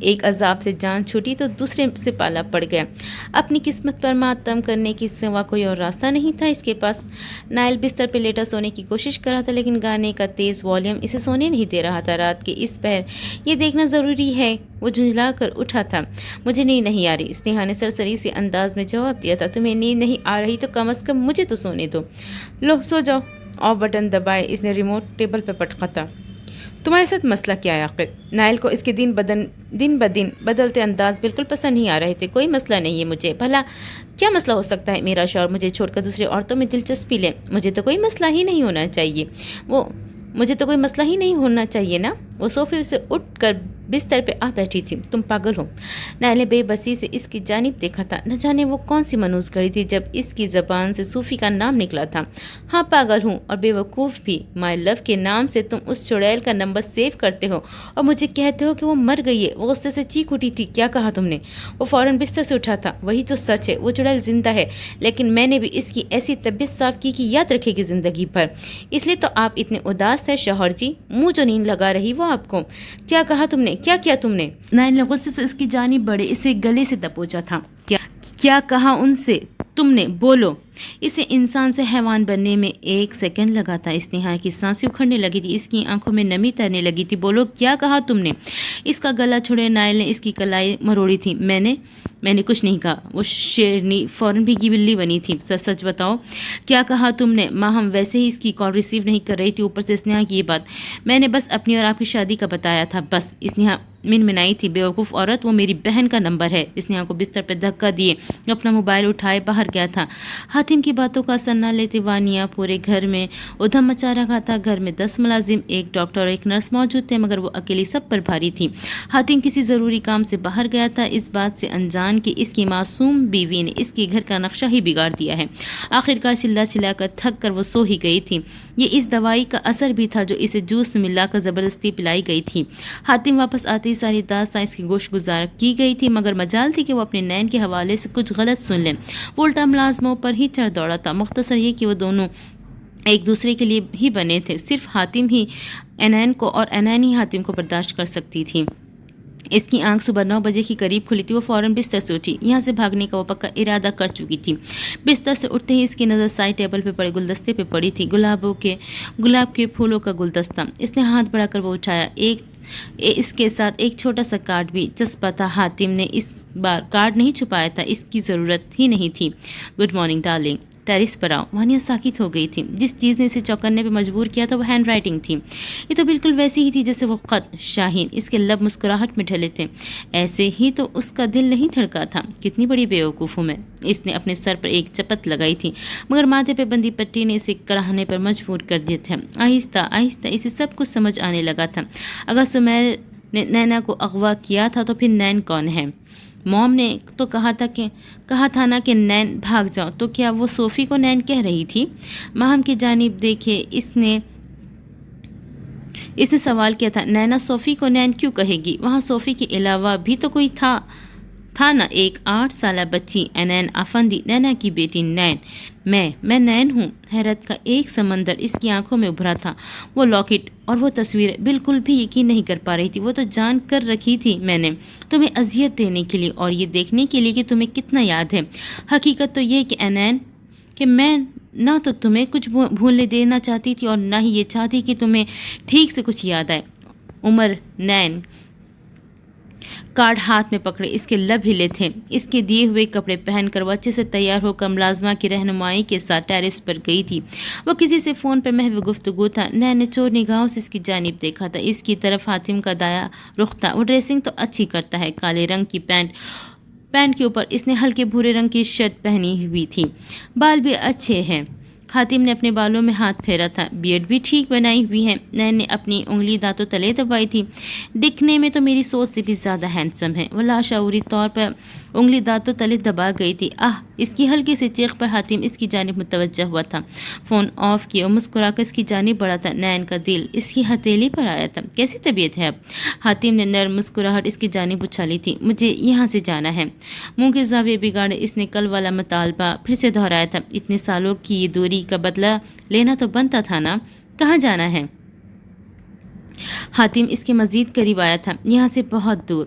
ایک عذاب سے جان چھوٹی تو دوسرے سے پالا پڑ گیا۔ اپنی قسمت پر ماتم کرنے کے سوا کوئی اور راستہ نہیں تھا اس کے پاس۔ نائل بستر پہ لیٹا سونے کی کوشش کر رہا تھا، لیکن گانے کا تیز والیوم اسے سونے نہیں دے رہا تھا۔ رات کے اس پہر یہ دیکھنا ضروری ہے، وہ جھنجھلا کر اٹھا تھا۔ مجھے نیند نہیں آ رہی، اسنیہا نے سرسری سے انداز میں جواب دیا تھا۔ تمہیں نیند نہیں آ رہی تو کم از کم مجھے تو سونے دو۔ لو سو جاؤ۔ آف بٹن دبائے اس نے ریموٹ ٹیبل پہ پٹکا تھا۔ تمہارے ساتھ مسئلہ کیا ہے آخر؟ نائل کو اس کے دن بدن بدلتے انداز بالکل پسند نہیں آ رہے تھے۔ کوئی مسئلہ نہیں ہے مجھے۔ بھلا کیا مسئلہ ہو سکتا ہے؟ میرا شوہر مجھے چھوڑ کر دوسرے عورتوں میں دلچسپی لے۔ مجھے تو کوئی مسئلہ ہی نہیں ہونا چاہیے نا۔ وہ صوفے سے اٹھ کر بستر پہ آ بیٹھی تھی۔ تم پاگل ہو؟ نائل نے بے بسی سے اس کی جانب دیکھا تھا۔ نہ جانے وہ کون سی منحوس گھڑی تھی جب اس کی زبان سے صوفی کا نام نکلا تھا۔ ہاں پاگل ہوں اور بے وقوف بھی۔ مائی لو کے نام سے تم اس چڑیل کا نمبر سیو کرتے ہو اور مجھے کہتے ہو کہ وہ مر گئی ہے۔ وہ غصے سے چیخ اٹھی تھی۔ کیا کہا تم نے؟ وہ فوراً بستر سے اٹھا تھا۔ وہی تو سچ ہے، وہ چڑیل زندہ ہے، لیکن میں نے بھی اس کی ایسی طبیعت صاف کی کہ یاد رکھے گی زندگی بھر۔ اس لیے تو آپ اتنے اداس ہے شوہر جی۔ منہ جو نیند لگا رہی وہ آپ کو۔ کیا کہا تم نے؟ کیا کیا تم نے؟ نائل نے غصے سے اس کی جانب بڑھے اسے گلے سے دبوچا تھا۔ کیا کہا ان سے تم نے؟ بولو۔ اسے انسان سے حیوان بننے میں 1 سیکنڈ لگا تھا۔ اسنیہا کی سانسیں اکھڑنے لگی تھی، اس کی آنکھوں میں نمی تیرنے لگی تھی۔ بولو کیا کہا تم نے؟ اس کا گلا چھڑے نائل نے اس کی کلائی مروڑی تھی۔ میں نے کچھ نہیں کہا۔ وہ شیرنی فوراً بھیگی بلی بنی تھی۔ سچ بتاؤ کیا کہا تم نے؟ ماں ہم ویسے ہی اس کی کال ریسیو نہیں کر رہی تھی، اوپر سے اسنیہا کی یہ بات۔ میں نے بس اپنی اور آپ کی شادی کا بتایا تھا بس۔ اسنیہا منمنائی تھی۔ بے وقوف عورت، وہ میری بہن کا نمبر ہے۔ اسنیہا کو بستر پہ دھکا دیے اپنا موبائل اٹھائے باہر گیا تھا۔ حاتم کی باتوں کا اثر نہ لیتے وانیا پورے گھر میں ادھم مچا رکھا تھا۔ گھر میں 10 ملازم، 1 ڈاکٹر اور 1 نرس موجود تھے، مگر وہ اکیلی سب پر بھاری تھی۔ حاتم کسی ضروری کام سے باہر گیا تھا، اس بات سے انجان کہ اس کی معصوم بیوی نے اس کے گھر کا نقشہ ہی بگاڑ دیا ہے۔ آخرکار چلا کر تھک کر وہ سو ہی گئی تھی۔ یہ اس دوائی کا اثر بھی تھا جو اسے جوس میں ملا کر زبردستی پلائی گئی تھی۔ حاتم واپس آتے ہی ساری داستان اس کی گوش گزار کی گئی تھی، مگر مجال تھی کہ وہ اپنے نین کے حوالے سے کچھ غلط سن لیں۔ وہ الٹا ملازموں پر ہی چڑھ دوڑا تھا۔ مختصر یہ کہ وہ دونوں ایک دوسرے کے لیے ہی بنے تھے۔ صرف حاتم ہی انین کو اور انین ہی حاتم کو برداشت کر سکتی تھی۔ اس کی آنکھ صبح 9 بجے کے قریب کھلی تھی۔ وہ فوراً بستر سے اٹھی۔ یہاں سے بھاگنے کا وہ پکا ارادہ کر چکی تھی۔ بستر سے اٹھتے ہی اس کی نظر سائڈ ٹیبل پہ پڑے گلدستے پہ پڑی تھی، گلاب کے پھولوں کا گلدستہ۔ اس نے ہاتھ بڑھا کر وہ اٹھایا۔ اس کے ساتھ ایک چھوٹا سا کارڈ بھی چسپا تھا۔ حاتم نے اس بار کارڈ نہیں چھپایا تھا، اس کی ضرورت ہی نہیں تھی۔ گڈ مارننگ ڈارلنگ، ٹیرس پر آؤ۔ وانیا ساکت ہو گئی تھی۔ جس چیز نے اسے چوکنے پہ مجبور کیا تھا وہ ہینڈ رائٹنگ تھی۔ یہ تو بالکل ویسی ہی تھی جیسے وہ خط۔ شاہین، اس کے لب مسکراہٹ میں ڈھلے تھے۔ ایسے ہی تو اس کا دل نہیں دھڑکا تھا۔ کتنی بڑی بیوقوف ہوں میں۔ اس نے اپنے سر پر ایک چپت لگائی تھی، مگر ماتھے پہ بندی پٹی نے اسے کراہنے پر مجبور کر دیا تھا۔ آہستہ آہستہ اسے سب کچھ سمجھ آنے لگا تھا۔ اگر سمیر نے نینا کو اغوا کیا تھا تو پھر نین کون ہے؟ موم نے تو کہا تھا نا کہ نین بھاگ جاؤ، تو کیا وہ صوفی کو نین کہہ رہی تھی؟ ماہم کی جانب دیکھے اس نے سوال کیا تھا۔ نینا صوفی کو نین کیوں کہے گی؟ وہاں صوفی کے علاوہ بھی تو کوئی تھا نا، ایک 8 سالہ بچی انین افندی، نینا کی بیٹی نین۔ میں نین ہوں؟ حیرت کا ایک سمندر اس کی آنکھوں میں ابھرا تھا۔ وہ لاکٹ اور وہ تصویر بالکل بھی یقین نہیں کر پا رہی تھی۔ وہ تو جان کر رکھی تھی میں نے، تمہیں اذیت دینے کے لیے اور یہ دیکھنے کے لیے کہ تمہیں کتنا یاد ہے۔ حقیقت تو یہ کہ انین، کہ میں نہ تو تمہیں کچھ بھولنے دینا چاہتی تھی اور نہ ہی یہ چاہتی کہ تمہیں ٹھیک سے کچھ یاد آئے۔ عمر، نین کارڈ ہاتھ میں پکڑے، اس کے لب ہلے تھے۔ اس کے دیے ہوئے کپڑے پہن کر وہ اچھے سے تیار ہو کر ملازمہ کی رہنمائی کے ساتھ ٹیرس پر گئی تھی۔ وہ کسی سے فون پر محو گفتگو تھا۔ نین نے چور نگاہوں سے اس کی جانب دیکھا تھا۔ اس کی طرف حاتم کا دایا رخ تھا۔ وہ ڈریسنگ تو اچھی کرتا ہے، کالے رنگ کی پینٹ کے اوپر اس نے ہلکے بھورے رنگ کی شرٹ پہنی ہوئی تھی۔ بال بھی اچھے ہیں۔ حاتم نے اپنے بالوں میں ہاتھ پھیرا تھا۔ بیئرڈ بھی ٹھیک بنائی ہوئی ہے۔ نین نے اپنی انگلی دانتوں تلے دبائی تھی۔ دکھنے میں تو میری سوچ سے بھی زیادہ ہینڈسم ہے۔ وہ لاشعوری طور پر انگلی دانتوں تلے دبا گئی تھی۔ اس کی ہلکی سی چیخ پر حاتم اس کی جانب متوجہ ہوا تھا۔ فون آف کیا اور مسکرا کر اس کی جانب بڑھا تھا۔ نین کا دل اس کی ہتھیلی پر آیا تھا۔ کیسی طبیعت ہے اب؟ حاتم نے نرم مسکراہٹ اس کی جانب اچھالی تھی۔ مجھے یہاں سے جانا ہے۔ منہ کے زاویے بگاڑے اس نے کل والا مطالبہ پھر سے دہرایا تھا۔ اتنے سالوں کی یہ دوری کا بدلہ لینا تو بنتا تھا نا۔ کہاں جانا ہے؟ حاتم اس کے مزید قریب آیا تھا۔ یہاں سے بہت دور۔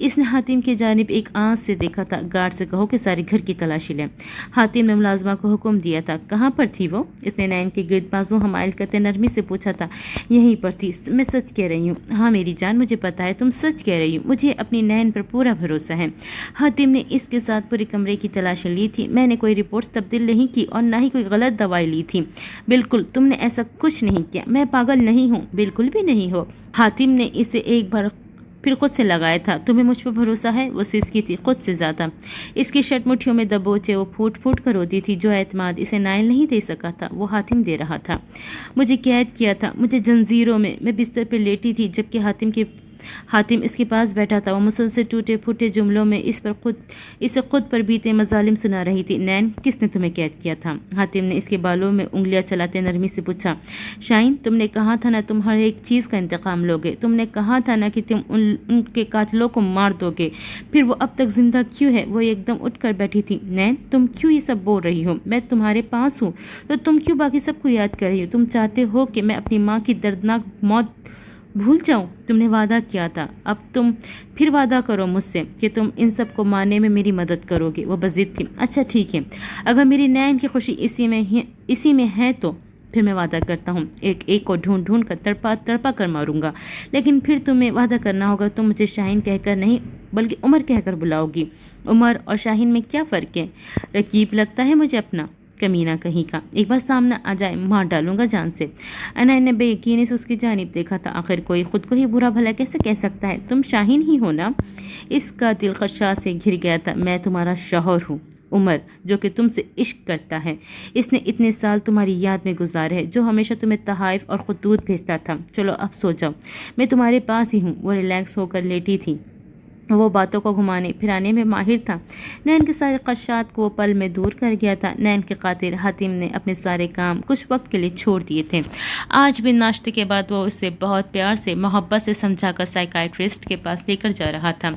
اس نے حاتم کی جانب ایک آنکھ سے دیکھا تھا۔ گارڈ سے کہو کہ سارے گھر کی تلاشی لیں۔ حاتم نے ملازمہ کو حکم دیا تھا۔ کہاں پر تھی وہ؟ اس نے نین کے گرد بازو حمائل کرتے نرمی سے پوچھا تھا۔ یہیں پر تھی، میں سچ کہہ رہی ہوں۔ ہاں میری جان، مجھے پتا ہے تم سچ کہہ رہی ہو، مجھے اپنی نین پر پورا بھروسہ ہے۔ حاتم نے اس کے ساتھ پورے کمرے کی تلاشی لی تھی۔ میں نے کوئی رپورٹس تبدیل نہیں کی اور نہ ہی کوئی غلط دوائی لی تھی۔ بالکل، تم نے ایسا کچھ نہیں کیا۔ میں پاگل نہیں ہوں، بالکل بھی نہیں ہو۔ حاتم نے اسے ایک بار پھر خود سے لگایا تھا۔ تمہیں مجھ پر بھروسہ ہے؟ وہ سسکی تھی خود سے زیادہ۔ اس کی شرٹ مٹھیوں میں دبوچے وہ پھوٹ پھوٹ کر روتی تھی۔ جو اعتماد اسے نائل نہیں دے سکا تھا وہ حاتم دے رہا تھا۔ مجھے قید کیا تھا، مجھے جنزیروں میں بستر پہ لیٹی تھی، جبکہ حاتم اس کے پاس بیٹھا تھا۔ وہ مسلسل ٹوٹے پھوٹے جملوں میں اسے خود پر بیتے مظالم سنا رہی تھی۔ نین، کس نے تمہیں قید کیا تھا؟ حاتم نے اس کے بالوں میں انگلیاں چلاتے نرمی سے پوچھا۔ شاہین، تم نے کہا تھا نا تم ہر ایک چیز کا انتقام لوگے۔ تم نے کہا تھا نا کہ تم ان کے قاتلوں کو مار دو گے۔ پھر وہ اب تک زندہ کیوں ہے؟ وہ ایک دم اٹھ کر بیٹھی تھی۔ نین، تم کیوں یہ سب بول رہی ہو؟ میں تمہارے پاس ہوں تو تم کیوں باقی سب کو یاد کر رہی ہو؟ تم چاہتے ہو کہ میں اپنی ماں کی دردناک موت بھول جاؤں؟ تم نے وعدہ کیا تھا، اب تم پھر وعدہ کرو مجھ سے کہ تم ان سب کو مارنے میں میری مدد کرو گے۔ وہ بضد تھی۔ اچھا ٹھیک ہے، اگر میری نین کی خوشی اسی میں ہے تو پھر میں وعدہ کرتا ہوں ایک ایک کو ڈھونڈ ڈھونڈ کر تڑپا کر ماروں گا۔ لیکن پھر تمہیں وعدہ کرنا ہوگا تم مجھے شاہین کہہ کر نہیں بلکہ عمر کہہ کر بلاؤ گی۔ عمر اور شاہین میں کیا فرق ہے؟ رقیب لگتا ہے مجھے اپنا، کمینہ کہیں کا، ایک بار سامنے آ جائے مار ڈالوں گا جان سے۔ انین نے بے یقینی سے اس کی جانب دیکھا تھا۔ آخر کوئی خود کو ہی برا بھلا کیسے کہہ سکتا ہے؟ تم شاہین ہی ہو نا؟ اس کا دل خدشات سے گھر گیا تھا۔ میں تمہارا شوہر ہوں، عمر، جو کہ تم سے عشق کرتا ہے۔ اس نے اتنے سال تمہاری یاد میں گزارے ہیں، جو ہمیشہ تمہیں تحائف اور خطوط بھیجتا تھا۔ چلو اب سو جاؤ، میں تمہارے پاس ہی ہوں۔ وہ ریلیکس ہو کر لیٹی تھی۔ وہ باتوں کو گھمانے پھرانے میں ماہر تھا۔ نین کے سارے خدشات کو وہ پل میں دور کر گیا تھا۔ نین کے قاتل حاتم نے اپنے سارے کام کچھ وقت کے لیے چھوڑ دیے تھے۔ آج بھی ناشتے کے بعد وہ اسے بہت پیار سے محبت سے سمجھا کر سائیکائٹرسٹ کے پاس لے کر جا رہا تھا۔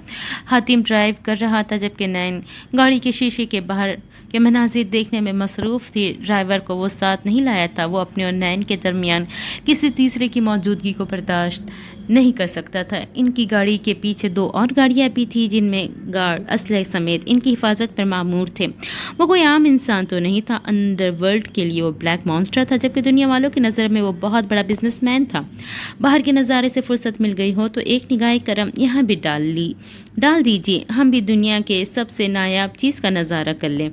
حاتم ڈرائیو کر رہا تھا جبکہ نین گاڑی کے شیشے کے باہر کے مناظر دیکھنے میں مصروف تھی۔ ڈرائیور کو وہ ساتھ نہیں لایا تھا۔ وہ اپنے اور نین کے درمیان کسی تیسرے کی موجودگی کو برداشت نہیں کر سکتا تھا۔ ان کی گاڑی کے پیچھے 2 اور گاڑیاں بھی تھیں جن میں گارڈ اسلحے سمیت ان کی حفاظت پر مامور تھے۔ وہ کوئی عام انسان تو نہیں تھا، انڈر ورلڈ کے لیے وہ بلیک مانسٹر تھا، جبکہ دنیا والوں کی نظر میں وہ بہت بڑا بزنس مین تھا۔ باہر کے نظارے سے فرصت مل گئی ہو تو ایک نگاہ کرم یہاں بھی ڈال دیجیے، ہم بھی دنیا کے سب سے نایاب چیز کا نظارہ کر لیں۔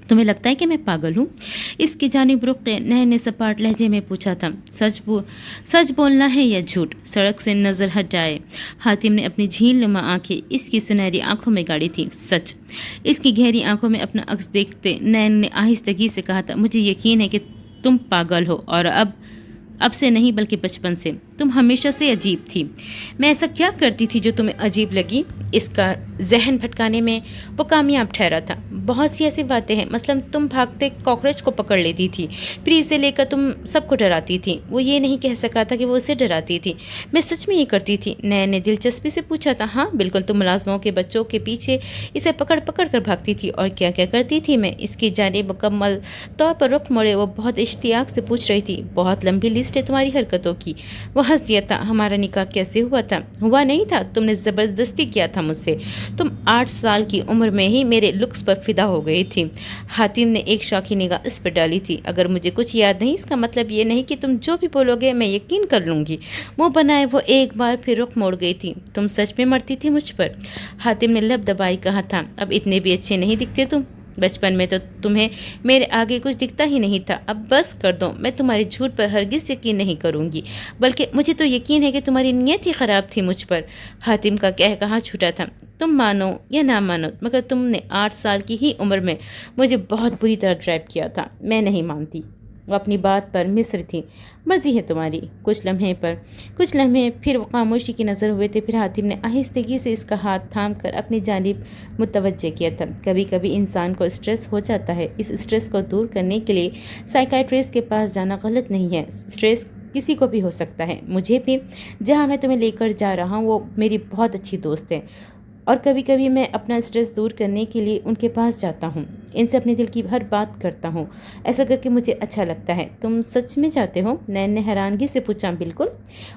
تمہیں لگتا ہے کہ میں پاگل ہوں؟ اس کی جانب رخ کے نین نے سپاٹ لہجے میں پوچھا تھا۔ سچ بولنا ہے یا جھوٹ؟ سڑک سے نظر ہٹائے حاتم نے اپنی جھیل نما آنکھیں اس کی سنہری آنکھوں میں گاڑی تھی۔ سچ۔ اس کی گہری آنکھوں میں اپنا عکس دیکھتے نین نے آہستگی سے کہا تھا، مجھے یقین ہے کہ تم پاگل ہو، اور اب سے نہیں بلکہ بچپن سے۔ تم ہمیشہ سے عجیب تھی۔ میں ایسا کیا کرتی تھی جو تمہیں عجیب لگی؟ اس کا ذہن بھٹکانے میں وہ کامیاب ٹھہرا تھا۔ بہت سی ایسی باتیں ہیں، مثلا تم بھاگتے کاکروچ کو پکڑ لیتی تھی، پھر اسے لے کر تم سب کو ڈراتی تھی۔ وہ یہ نہیں کہہ سکا تھا کہ وہ اسے ڈراتی تھی۔ میں سچ میں یہ کرتی تھی؟ نین نے دلچسپی سے پوچھا تھا۔ ہاں بالکل، تم ملازموں کے بچوں کے پیچھے اسے پکڑ کر بھاگتی تھی۔ اور کیا کیا کرتی تھی؟ میں اس کی جانب مکمل طور پر رخ موڑے وہ بہت اشتیاق سے پوچھ رہی تھی۔ بہت لمبی لسٹ ہے تمہاری حرکتوں کی۔ وہ ہنس دیا تھا۔ ہمارا نکاح کیسے ہوا تھا؟ ہوا نہیں تھا، تم نے زبردستی کیا تھا مجھ سے۔ تم 8 سال کی عمر میں ہی میرے لکس پر فدا ہو گئی تھی۔ حاتم نے ایک شاخی نگاہ اس پر ڈالی تھی۔ اگر مجھے کچھ یاد نہیں، اس کا مطلب یہ نہیں کہ تم جو بھی بولو گے میں یقین کر لوں گی۔ منہ بنائے وہ ایک بار پھر رخ موڑ گئی تھی۔ تم سچ میں مرتی تھی مجھ پر؟ حاتم نے لب دبائی کہا تھا۔ اب اتنے بھی اچھے نہیں دکھتے تم۔ بچپن میں تو تمہیں میرے آگے کچھ دکھتا ہی نہیں تھا۔ اب بس کر دو، میں تمہارے جھوٹ پر ہرگز یقین نہیں کروں گی، بلکہ مجھے تو یقین ہے کہ تمہاری نیت ہی خراب تھی مجھ پر۔ حاتم کا کہا چھوٹا تھا۔ تم مانو یا نہ مانو، مگر تم نے 8 سال کی ہی عمر میں مجھے بہت بری طرح ڈرائیو کیا تھا۔ میں نہیں مانتی۔ وہ اپنی بات پر مصر تھی۔ مرضی ہے تمہاری۔ کچھ لمحے پھر وہ خاموشی کی نظر ہوئے تھے۔ پھر حاتم نے آہستگی سے اس کا ہاتھ تھام کر اپنی جانب متوجہ کیا تھا۔ کبھی کبھی انسان کو اسٹریس ہو جاتا ہے، اس اسٹریس کو دور کرنے کے لیے سائیکائٹرسٹ کے پاس جانا غلط نہیں ہے۔ اسٹریس کسی کو بھی ہو سکتا ہے، مجھے بھی۔ جہاں میں تمہیں لے کر جا رہا ہوں وہ میری بہت اچھی دوست ہے، اور کبھی کبھی میں اپنا اسٹریس دور کرنے کے لیے ان کے پاس جاتا ہوں، ان سے اپنے دل کی ہر بات کرتا ہوں۔ ایسا کر کے مجھے اچھا لگتا ہے۔ تم سچ میں چاہتے ہو؟ نین نے حیرانگی سے پوچھا۔ بالکل۔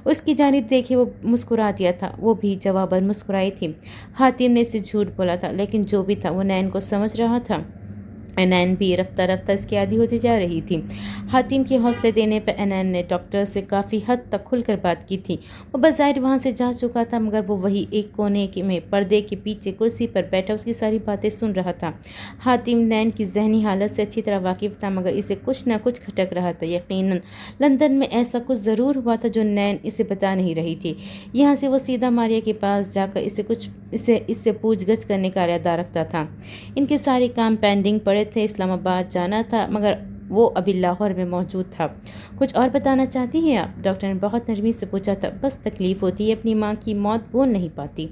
اس کی جانب دیکھے وہ مسکرا دیا تھا۔ وہ بھی جواباً مسکرائی تھی۔ حاتم نے اسے جھوٹ بولا تھا، لیکن جو بھی تھا وہ نین کو سمجھ رہا تھا۔ انین بھی رفتہ رفتہ اس کی عادی ہوتی جا رہی تھی۔ حاتم کے حوصلے دینے پر انین نے ڈاکٹر سے کافی حد تک کھل کر بات کی تھی۔ وہ بظاہر وہاں سے جا چکا تھا، مگر وہ وہی ایک کونے میں پردے کے پیچھے کرسی پر بیٹھا اس کی ساری باتیں سن رہا تھا۔ حاتم نین کی ذہنی حالت سے اچھی طرح واقف تھا، مگر اسے کچھ نہ کچھ کھٹک رہا تھا۔ یقیناً لندن میں ایسا کچھ ضرور ہوا تھا جو نین اسے بتا نہیں رہی تھی۔ یہاں سے وہ سیدھا ماریا کے پاس جا کر اس سے پوچھ گچھ کرنے کا ارادہ رکھتا تھا۔ ان کے سارے کام پینڈنگ پڑے تھے۔ اسلام آباد جانا تھا، مگر وہ ابھی لاہور میں موجود تھا۔ کچھ اور بتانا چاہتی ہیں آپ؟ ڈاکٹر نے بہت نرمی سے پوچھا تھا۔ بس تکلیف ہوتی ہے، اپنی ماں کی موت بھول نہیں پاتی۔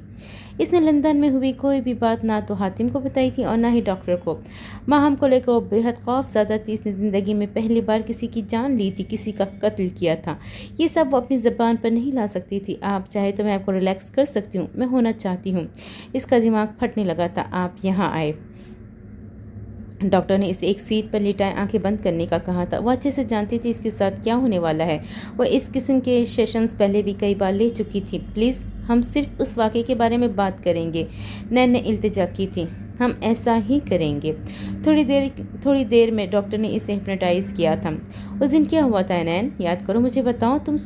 اس نے لندن میں ہوئی کوئی بھی بات نہ تو حاتم کو بتائی تھی اور نہ ہی ڈاکٹر کو۔ ماہم کو لے کر وہ بے حد خوف زدہ تھی۔ اس نے زندگی میں پہلی بار کسی کی جان لی تھی، کسی کا قتل کیا تھا۔ یہ سب وہ اپنی زبان پر نہیں لا سکتی تھی۔ آپ چاہے تو میں آپ کو ریلیکس کر سکتی ہوں، میں ہونا چاہتی ہوں۔ اس کا دماغ پھٹنے لگا تھا۔ آپ یہاں آئے۔ ڈاکٹر نے اسے ایک سیٹ پر لٹائے آنکھیں بند کرنے کا کہا تھا۔ وہ اچھے سے جانتی تھی اس کے ساتھ کیا ہونے والا ہے۔ وہ اس قسم کے سیشنز پہلے بھی کئی بار لے چکی تھی۔ پلیز، ہم صرف اس واقعے کے بارے میں بات کریں گے، نین نے التجا کی تھی۔ ہم ایسا ہی کریں گے۔ تھوڑی دیر میں ڈاکٹر نے اسے ہپنوٹائز کیا تھا۔ اس دن کیا ہوا تھا نین؟ یاد کرو، مجھے بتاؤ۔ تم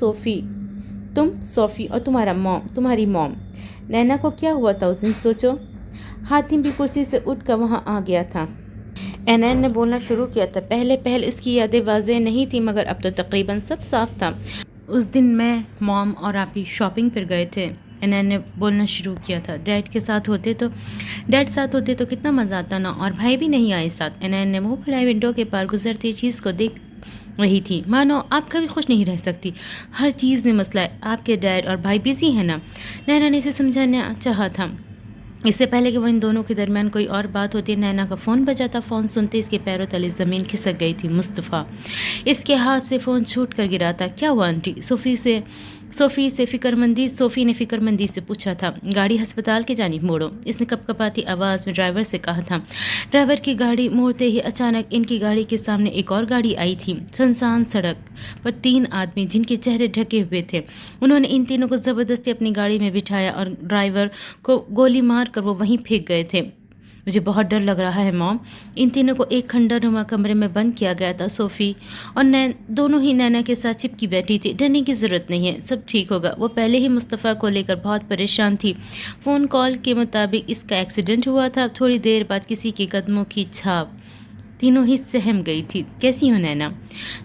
صوفی اور تمہاری موم۔ نینا کو کیا ہوا تھا اس دن؟ سوچو۔ حاتم بھی کرسی سے اٹھ کر وہاں آ گیا تھا۔ انین نے بولنا شروع کیا تھا۔ پہلے اس کی یادیں واضح نہیں تھی، مگر اب تو تقریباً سب صاف تھا۔ اس دن میں، موم اور آپی شاپنگ پر گئے تھے۔ انین نے بولنا شروع کیا تھا۔ ڈیڈ ساتھ ہوتے تو کتنا مزہ آتا نا، اور بھائی بھی نہیں آئے ساتھ۔ انین نے منہ پھیلائے ونڈو کے پار گزرتی چیز کو دیکھ رہی تھی۔ مانو آپ کبھی خوش نہیں رہ سکتی، ہر چیز میں مسئلہ ہے۔ آپ کے ڈیڈ اور بھائی بزی ہیں نا؟ نینا نے اسے سمجھانا چاہا تھا۔ اس سے پہلے کہ وہ ان دونوں کے درمیان کوئی اور بات ہوتی، نینا کا فون بجا تھا۔ فون سنتے اس کے پیروں تلے زمین کھسک گئی تھی۔ مصطفیٰ اس کے ہاتھ سے فون چھوٹ کر گرا تھا۔ کیا ہوا آنٹی؟ صوفی نے فکر مندی سے پوچھا تھا۔ گاڑی ہسپتال کی جانب موڑو، اس نے کپکپاتی آواز میں ڈرائیور سے کہا تھا۔ ڈرائیور کی گاڑی موڑتے ہی اچانک ان کی گاڑی کے سامنے ایک اور گاڑی آئی تھی۔ سنسان سڑک پر 3 آدمی جن کے چہرے ڈھکے ہوئے تھے، انہوں نے ان تینوں کو زبردستی اپنی گاڑی میں بٹھایا اور ڈرائیور کو گولی مار کر وہ وہیں پھینک گئے تھے۔ مجھے بہت ڈر لگ رہا ہے موم۔ ان تینوں کو ایک کھنڈر نما کمرے میں بند کیا گیا تھا۔ صوفی اور دونوں ہی نینا کے ساتھ چپکی بیٹھی تھی۔ ڈرنے کی ضرورت نہیں ہے، سب ٹھیک ہوگا۔ وہ پہلے ہی مصطفیٰ کو لے کر بہت پریشان تھی۔ فون کال کے مطابق اس کا ایکسیڈنٹ ہوا تھا۔ تھوڑی دیر بعد کسی کے قدموں کی چھاپ تینوں ہی سہم گئی تھی۔ کیسی ہو نینا؟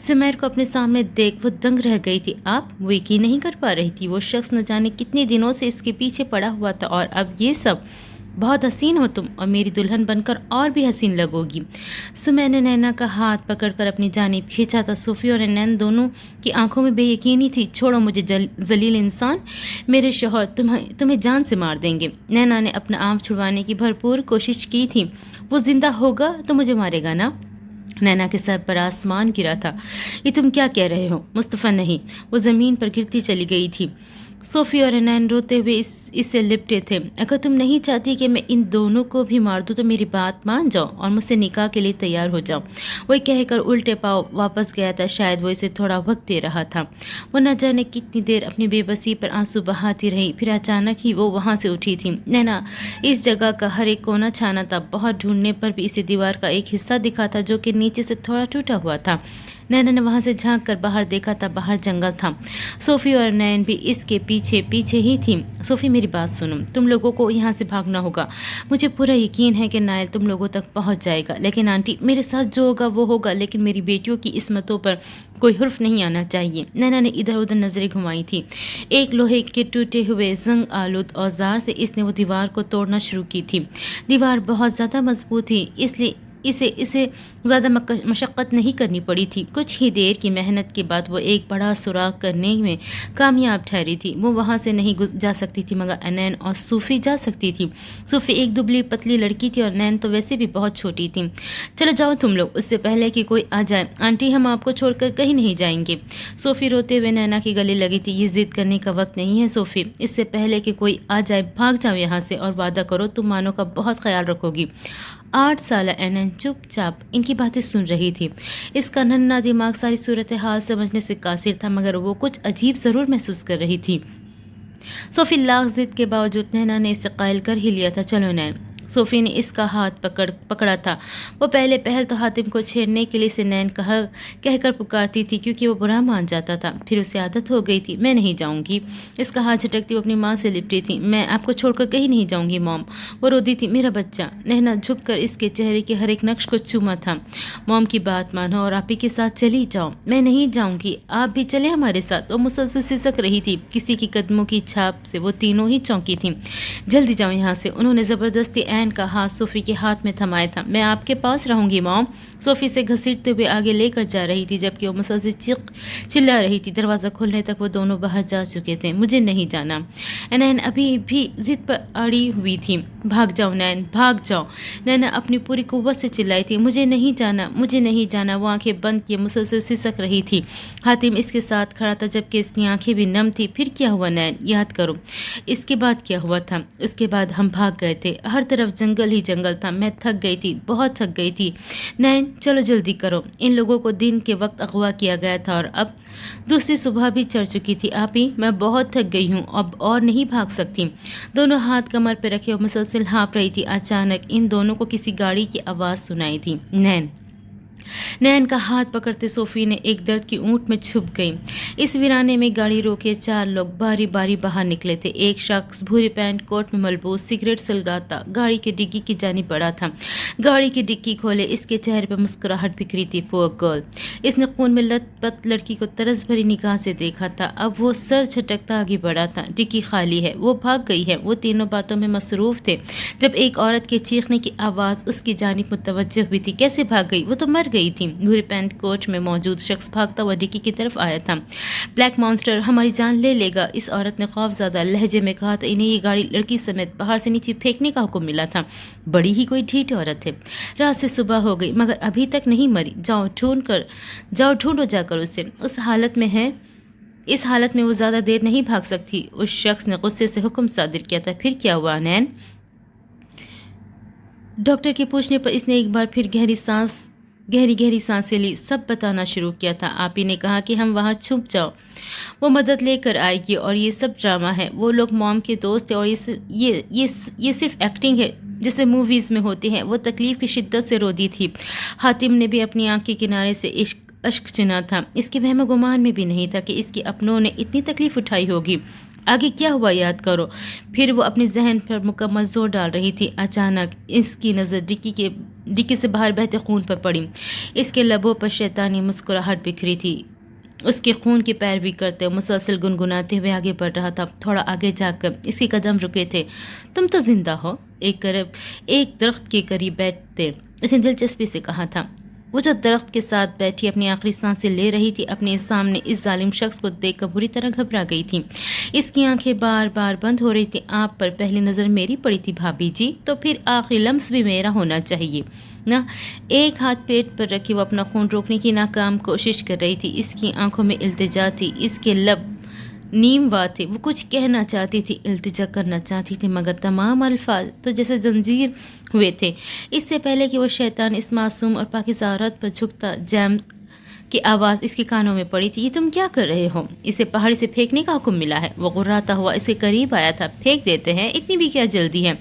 سمیر کو اپنے سامنے دیکھ وہ دنگ رہ گئی تھی۔ آپ؟ وہ یقین نہیں کر پا رہی تھی۔ وہ شخص نہ جانے کتنے دنوں سے اس کے پیچھے پڑا ہوا تھا، اور اب یہ سب۔ بہت حسین ہو تم، اور میری دلہن بن کر اور بھی حسین لگو گی۔ سمیر نے نینا کا ہاتھ پکڑ کر اپنی جانب کھینچا تھا۔ صوفی اور نین دونوں کی آنکھوں میں بے یقینی تھی۔ چھوڑو مجھے ذلیل انسان، میرے شوہر تمہیں جان سے مار دیں گے۔ نینا نے اپنا آنکھ چھڑوانے کی بھرپور کوشش کی تھی۔ وہ زندہ ہوگا تو مجھے مارے گا نا؟ نینا کے سر پر آسمان گرا تھا۔ یہ تم کیا کہہ رہے ہو؟ مصطفیٰ نہیں، وہ زمین پر گرتی چلی گئی تھی۔ صوفی اور نین روتے ہوئے اس سے لپٹے تھے۔ اگر تم نہیں چاہتی کہ میں ان دونوں کو بھی مار دوں تو میری بات مان جاؤ اور مجھ سے نکاح کے لیے تیار ہو جاؤ۔ وہ کہہ کر الٹے پاؤں واپس گیا تھا۔ شاید وہ اسے تھوڑا وقت دے رہا تھا۔ وہ نہ جانے کتنی دیر اپنی بے بسی پر آنسو بہاتی رہی، پھر اچانک ہی وہ وہاں سے اٹھی تھی۔ نینا اس جگہ کا ہر ایک کونا چھانا تھا۔ بہت ڈھونڈنے پر بھی اسے دیوار کا ایک حصہ دکھا تھا جو کہ نیچے سے تھوڑا ٹوٹا ہوا تھا۔ نینا نے وہاں سے جھانک کر باہر دیکھا تھا۔ باہر جنگل تھا۔ صوفی اور نین بھی اس کے پیچھے ہی تھی۔ صوفی میری بات سنو، تم لوگوں کو یہاں سے بھاگنا ہوگا۔ مجھے پورا یقین ہے کہ نائل تم لوگوں تک پہنچ جائے گا، لیکن آنٹی میرے ساتھ جو ہوگا وہ ہوگا، لیکن میری بیٹیوں کی عصمتوں پر کوئی حرف نہیں آنا چاہیے۔ نینا نے ادھر ادھر نظریں گھمائی تھی۔ ایک لوہے کے ٹوٹے ہوئے زنگ آلود اوزار سے اس نے وہ دیوار کو توڑنا شروع کی تھی۔ دیوار بہت زیادہ مضبوط تھی، اسے زیادہ مشقت نہیں کرنی پڑی تھی۔ کچھ ہی دیر کی محنت کے بعد وہ ایک بڑا سراغ کرنے میں کامیاب ٹھہری تھی۔ وہ وہاں سے نہیں جا سکتی تھی مگر انین اور صوفی جا سکتی تھی۔ صوفی ایک دبلی پتلی لڑکی تھی اور نین تو ویسے بھی بہت چھوٹی تھی۔ چلو جاؤ تم لوگ، اس سے پہلے کہ کوئی آ جائے۔ آنٹی ہم آپ کو چھوڑ کر کہیں نہیں جائیں گے۔ صوفی روتے ہوئے نینا کے گلے لگی تھی۔ یہ ضد کرنے کا وقت نہیں ہے صوفی، اس سے پہلے کہ کوئی آ جائے بھاگ جاؤ یہاں سے اور وعدہ کرو تم مانو کا بہت خیال رکھو گی۔ 8 سالہ اینن چپ چاپ ان کی باتیں سن رہی تھی۔ اس کا ننھا دماغ ساری صورتحال سمجھنے سے قاصر تھا مگر وہ کچھ عجیب ضرور محسوس کر رہی تھی۔ صوفی لاکھ ضد کے باوجود نینا نے اسے قائل کر ہی لیا تھا۔ چلو نین، صوفی نے اس کا ہاتھ پکڑا تھا۔ وہ پہلے تو حاتم کو چھیڑنے کے لیے اسے نین کہہ کر پکارتی تھی کیونکہ وہ برا مان جاتا تھا، پھر اسے عادت ہو گئی تھی۔ میں نہیں جاؤں گی، اس کا ہاتھ جھٹکتی وہ اپنی ماں سے لپٹی تھی۔ میں آپ کو چھوڑ کر کہیں نہیں جاؤں گی موم، وہ روتی تھی۔ میرا بچہ، نینا جھک کر اس کے چہرے کے ہر ایک نقش کو چوما تھا۔ موم کی بات مانو اور آپ ہی کے ساتھ چلی جاؤ۔ میں نہیں جاؤں گی، آپ بھی چلیں ہمارے ساتھ، وہ مسلسل سسک رہی تھی۔ کسی کی قدموں کی چھاپ سے وہ تینوں ہی چونکی تھیں۔ جلدی جاؤ یہاں سے، انہوں نے زبردستی این کا ہاتھ صوفی کے ہاتھ میں تھمایا تھا۔ میں آپ کے پاس رہوں گی موم، صوفی سے گھسیٹتے ہوئے آگے لے کر جا رہی تھی جبکہ وہ مسلسل چلا رہی تھی۔ دروازہ کھلنے تک وہ دونوں باہر جا چکے تھے۔ مجھے نہیں جانا، نین ابھی بھی ضد پر اڑی ہوئی تھی۔ بھاگ جاؤ نین، بھاگ جاؤ، نینا اپنی پوری قوت سے چلائی تھی۔ مجھے نہیں جانا، مجھے نہیں جانا۔ وہ آنکھیں بند کیے مسلسل سسک رہی تھی۔ حاتم اس کے ساتھ کھڑا تھا جبکہ اس کی آنکھیں بھی نم تھی۔ پھر کیا ہوا نین، یاد کرو، اس کے بعد کیا ہوا تھا؟ اس کے بعد ہم بھاگ گئے تھے، ہر طرف جنگل ہی جنگل تھا۔ میں تھک گئی تھی، بہت تھک گئی تھی۔ نین چلو جلدی کرو، ان لوگوں کو دن کے وقت اغوا کیا گیا تھا اور اب دوسری صبح بھی چڑھ چکی تھی۔ آپ ہی میں بہت تھک گئی ہوں، اب اور نہیں بھاگ سکتی۔ دونوں ہاتھ کمر پہ رکھے اور مسلسل ہانپ رہی تھی۔ اچانک ان دونوں کو کسی گاڑی کی آواز سنائی تھی۔ نین کا ہاتھ پکڑتے صوفی نے ایک درد کی اونٹ میں چھپ گئی۔ اس ویرانے میں گاڑی روکے 4 لوگ باری باری باہر نکلے تھے۔ ایک شخص بھوری پینٹ کوٹ میں ملبوس سگریٹ سلگاتا گاڑی کی ڈگی کی جانب بڑھا تھا۔ گاڑی کی ڈگی کھولے، اس کے چہرے پر مسکراہٹ بکھری تھی۔ پور گرل، اس نے خون میں لت پت لڑکی کو طرز بھری نگاہ سے دیکھا تھا۔ اب وہ سر جھٹکتا آگے بڑھا تھا۔ ڈگی خالی ہے، وہ بھاگ گئی ہے۔ وہ تینوں باتوں میں مصروف تھے جب ایک عورت کے چیخنے کی آواز اس کی جانب متوجہ ہوئی تھی۔ کیسے بھاگ گئی؟ وہ تو مر گئی تھی۔ بھورے پینٹ کوٹ میں موجود شخص بھاگتا ہوا ڈکی کی طرف آیا تھا۔ بلیک مانسٹر ہماری جان لے لے گا، اس عورت نے خوفزدہ لہجے میں کہا تھا۔ انہیں یہ گاڑی لڑکی سمیت باہر سے نیچے پھینکنے کا حکم ملا تھا۔ بڑی ہی کوئی ڈھیٹ عورت ہے۔ رات سے صبح ہو گئی مگر ابھی تک نہیں مری۔ جاؤ ڈھونڈو جا کر اسے، اس حالت میں وہ زیادہ دیر نہیں بھاگ سکتی۔ اس شخص نے غصے سے حکم صادر کیا تھا۔ پھر کیا ہوا نین؟ ڈاکٹر کے پوچھنے پر اس نے ایک بار پھر گہری سانسیں لی۔ سب بتانا شروع کیا تھا۔ آپ ہی نے کہا کہ ہم وہاں چھپ جاؤ، وہ مدد لے کر آئے گی اور یہ سب ڈرامہ ہے۔ وہ لوگ موم کے دوست ہیں اور یہ صرف ایکٹنگ ہے جیسے موویز میں ہوتی ہے۔ وہ تکلیف کی شدت سے رو دی تھی۔ حاتم نے بھی اپنی آنکھ کے کنارے سے اشک چنا تھا۔ اس کے وہم و گمان میں بھی نہیں تھا کہ اس کے اپنوں نے اتنی تکلیف اٹھائی ہوگی۔ آگے کیا ہوا یاد کرو۔ پھر وہ اپنے ذہن پر مکمل زور ڈال رہی تھی۔ اچانک اس کی نظر ڈکی سے باہر بہتے خون پر پڑی۔ اس کے لبوں پر شیطانی مسکراہٹ بکھری تھی۔ اس کے خون کی پیروی کرتے ہوئے مسلسل گنگناتے ہوئے آگے بڑھ رہا تھا۔ تھوڑا آگے جا کر اس کے قدم رکے تھے۔ تم تو زندہ ہو، ایک درخت کے قریب بیٹھتے اس نے دلچسپی سے کہا تھا۔ وہ جو درخت کے ساتھ بیٹھی اپنی آخری سانسیں لے رہی تھی، اپنے سامنے اس ظالم شخص کو دیکھ کر بری طرح گھبرا گئی تھی۔ اس کی آنکھیں بار بار بند ہو رہی تھی۔ آپ پر پہلی نظر میری پڑی تھی بھابھی جی، تو پھر آخری لمس بھی میرا ہونا چاہیے نا۔ ایک ہاتھ پیٹ پر رکھے وہ اپنا خون روکنے کی ناکام کوشش کر رہی تھی۔ اس کی آنکھوں میں التجا تھی، اس کے لب نیم وا تھے۔ وہ کچھ کہنا چاہتی تھی، التجا کرنا چاہتی تھی مگر تمام الفاظ تو جیسے زنجیر ہوئے تھے۔ اس سے پہلے کہ وہ شیطان اس معصوم اور پاکیزہ عورت پر جھکتا، جیمز کی آواز اس کے کانوں میں پڑی تھی۔ یہ تم کیا کر رہے ہو؟ اسے پہاڑی سے پھینکنے کا حکم ملا ہے۔ وہ غراتا ہوا اس کے قریب آیا تھا۔ پھینک دیتے ہیں، اتنی بھی کیا جلدی ہے؟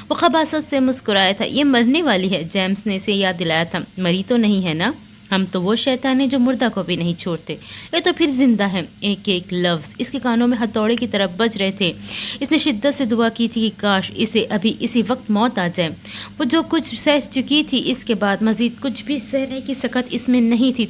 وہ خباثت سے مسکرایا تھا۔ یہ مرنے والی ہے، جیمز نے اسے یاد دلایا تھا۔ مری تو نہیں ہے نا؟ ہم تو وہ شیطان ہیں جو مردہ کو بھی نہیں چھوڑتے، یہ تو پھر زندہ ہے۔ ایک ایک لفظ اس کے کانوں میں ہتھوڑے کی طرف بج رہے تھے۔ اس نے شدت سے دعا کی تھی کہ کاش اسے ابھی اسی وقت موت آ جائے۔ وہ جو کچھ سہ چکی تھی، اس کے بعد مزید کچھ بھی سہنے کی سکت اس میں نہیں تھی۔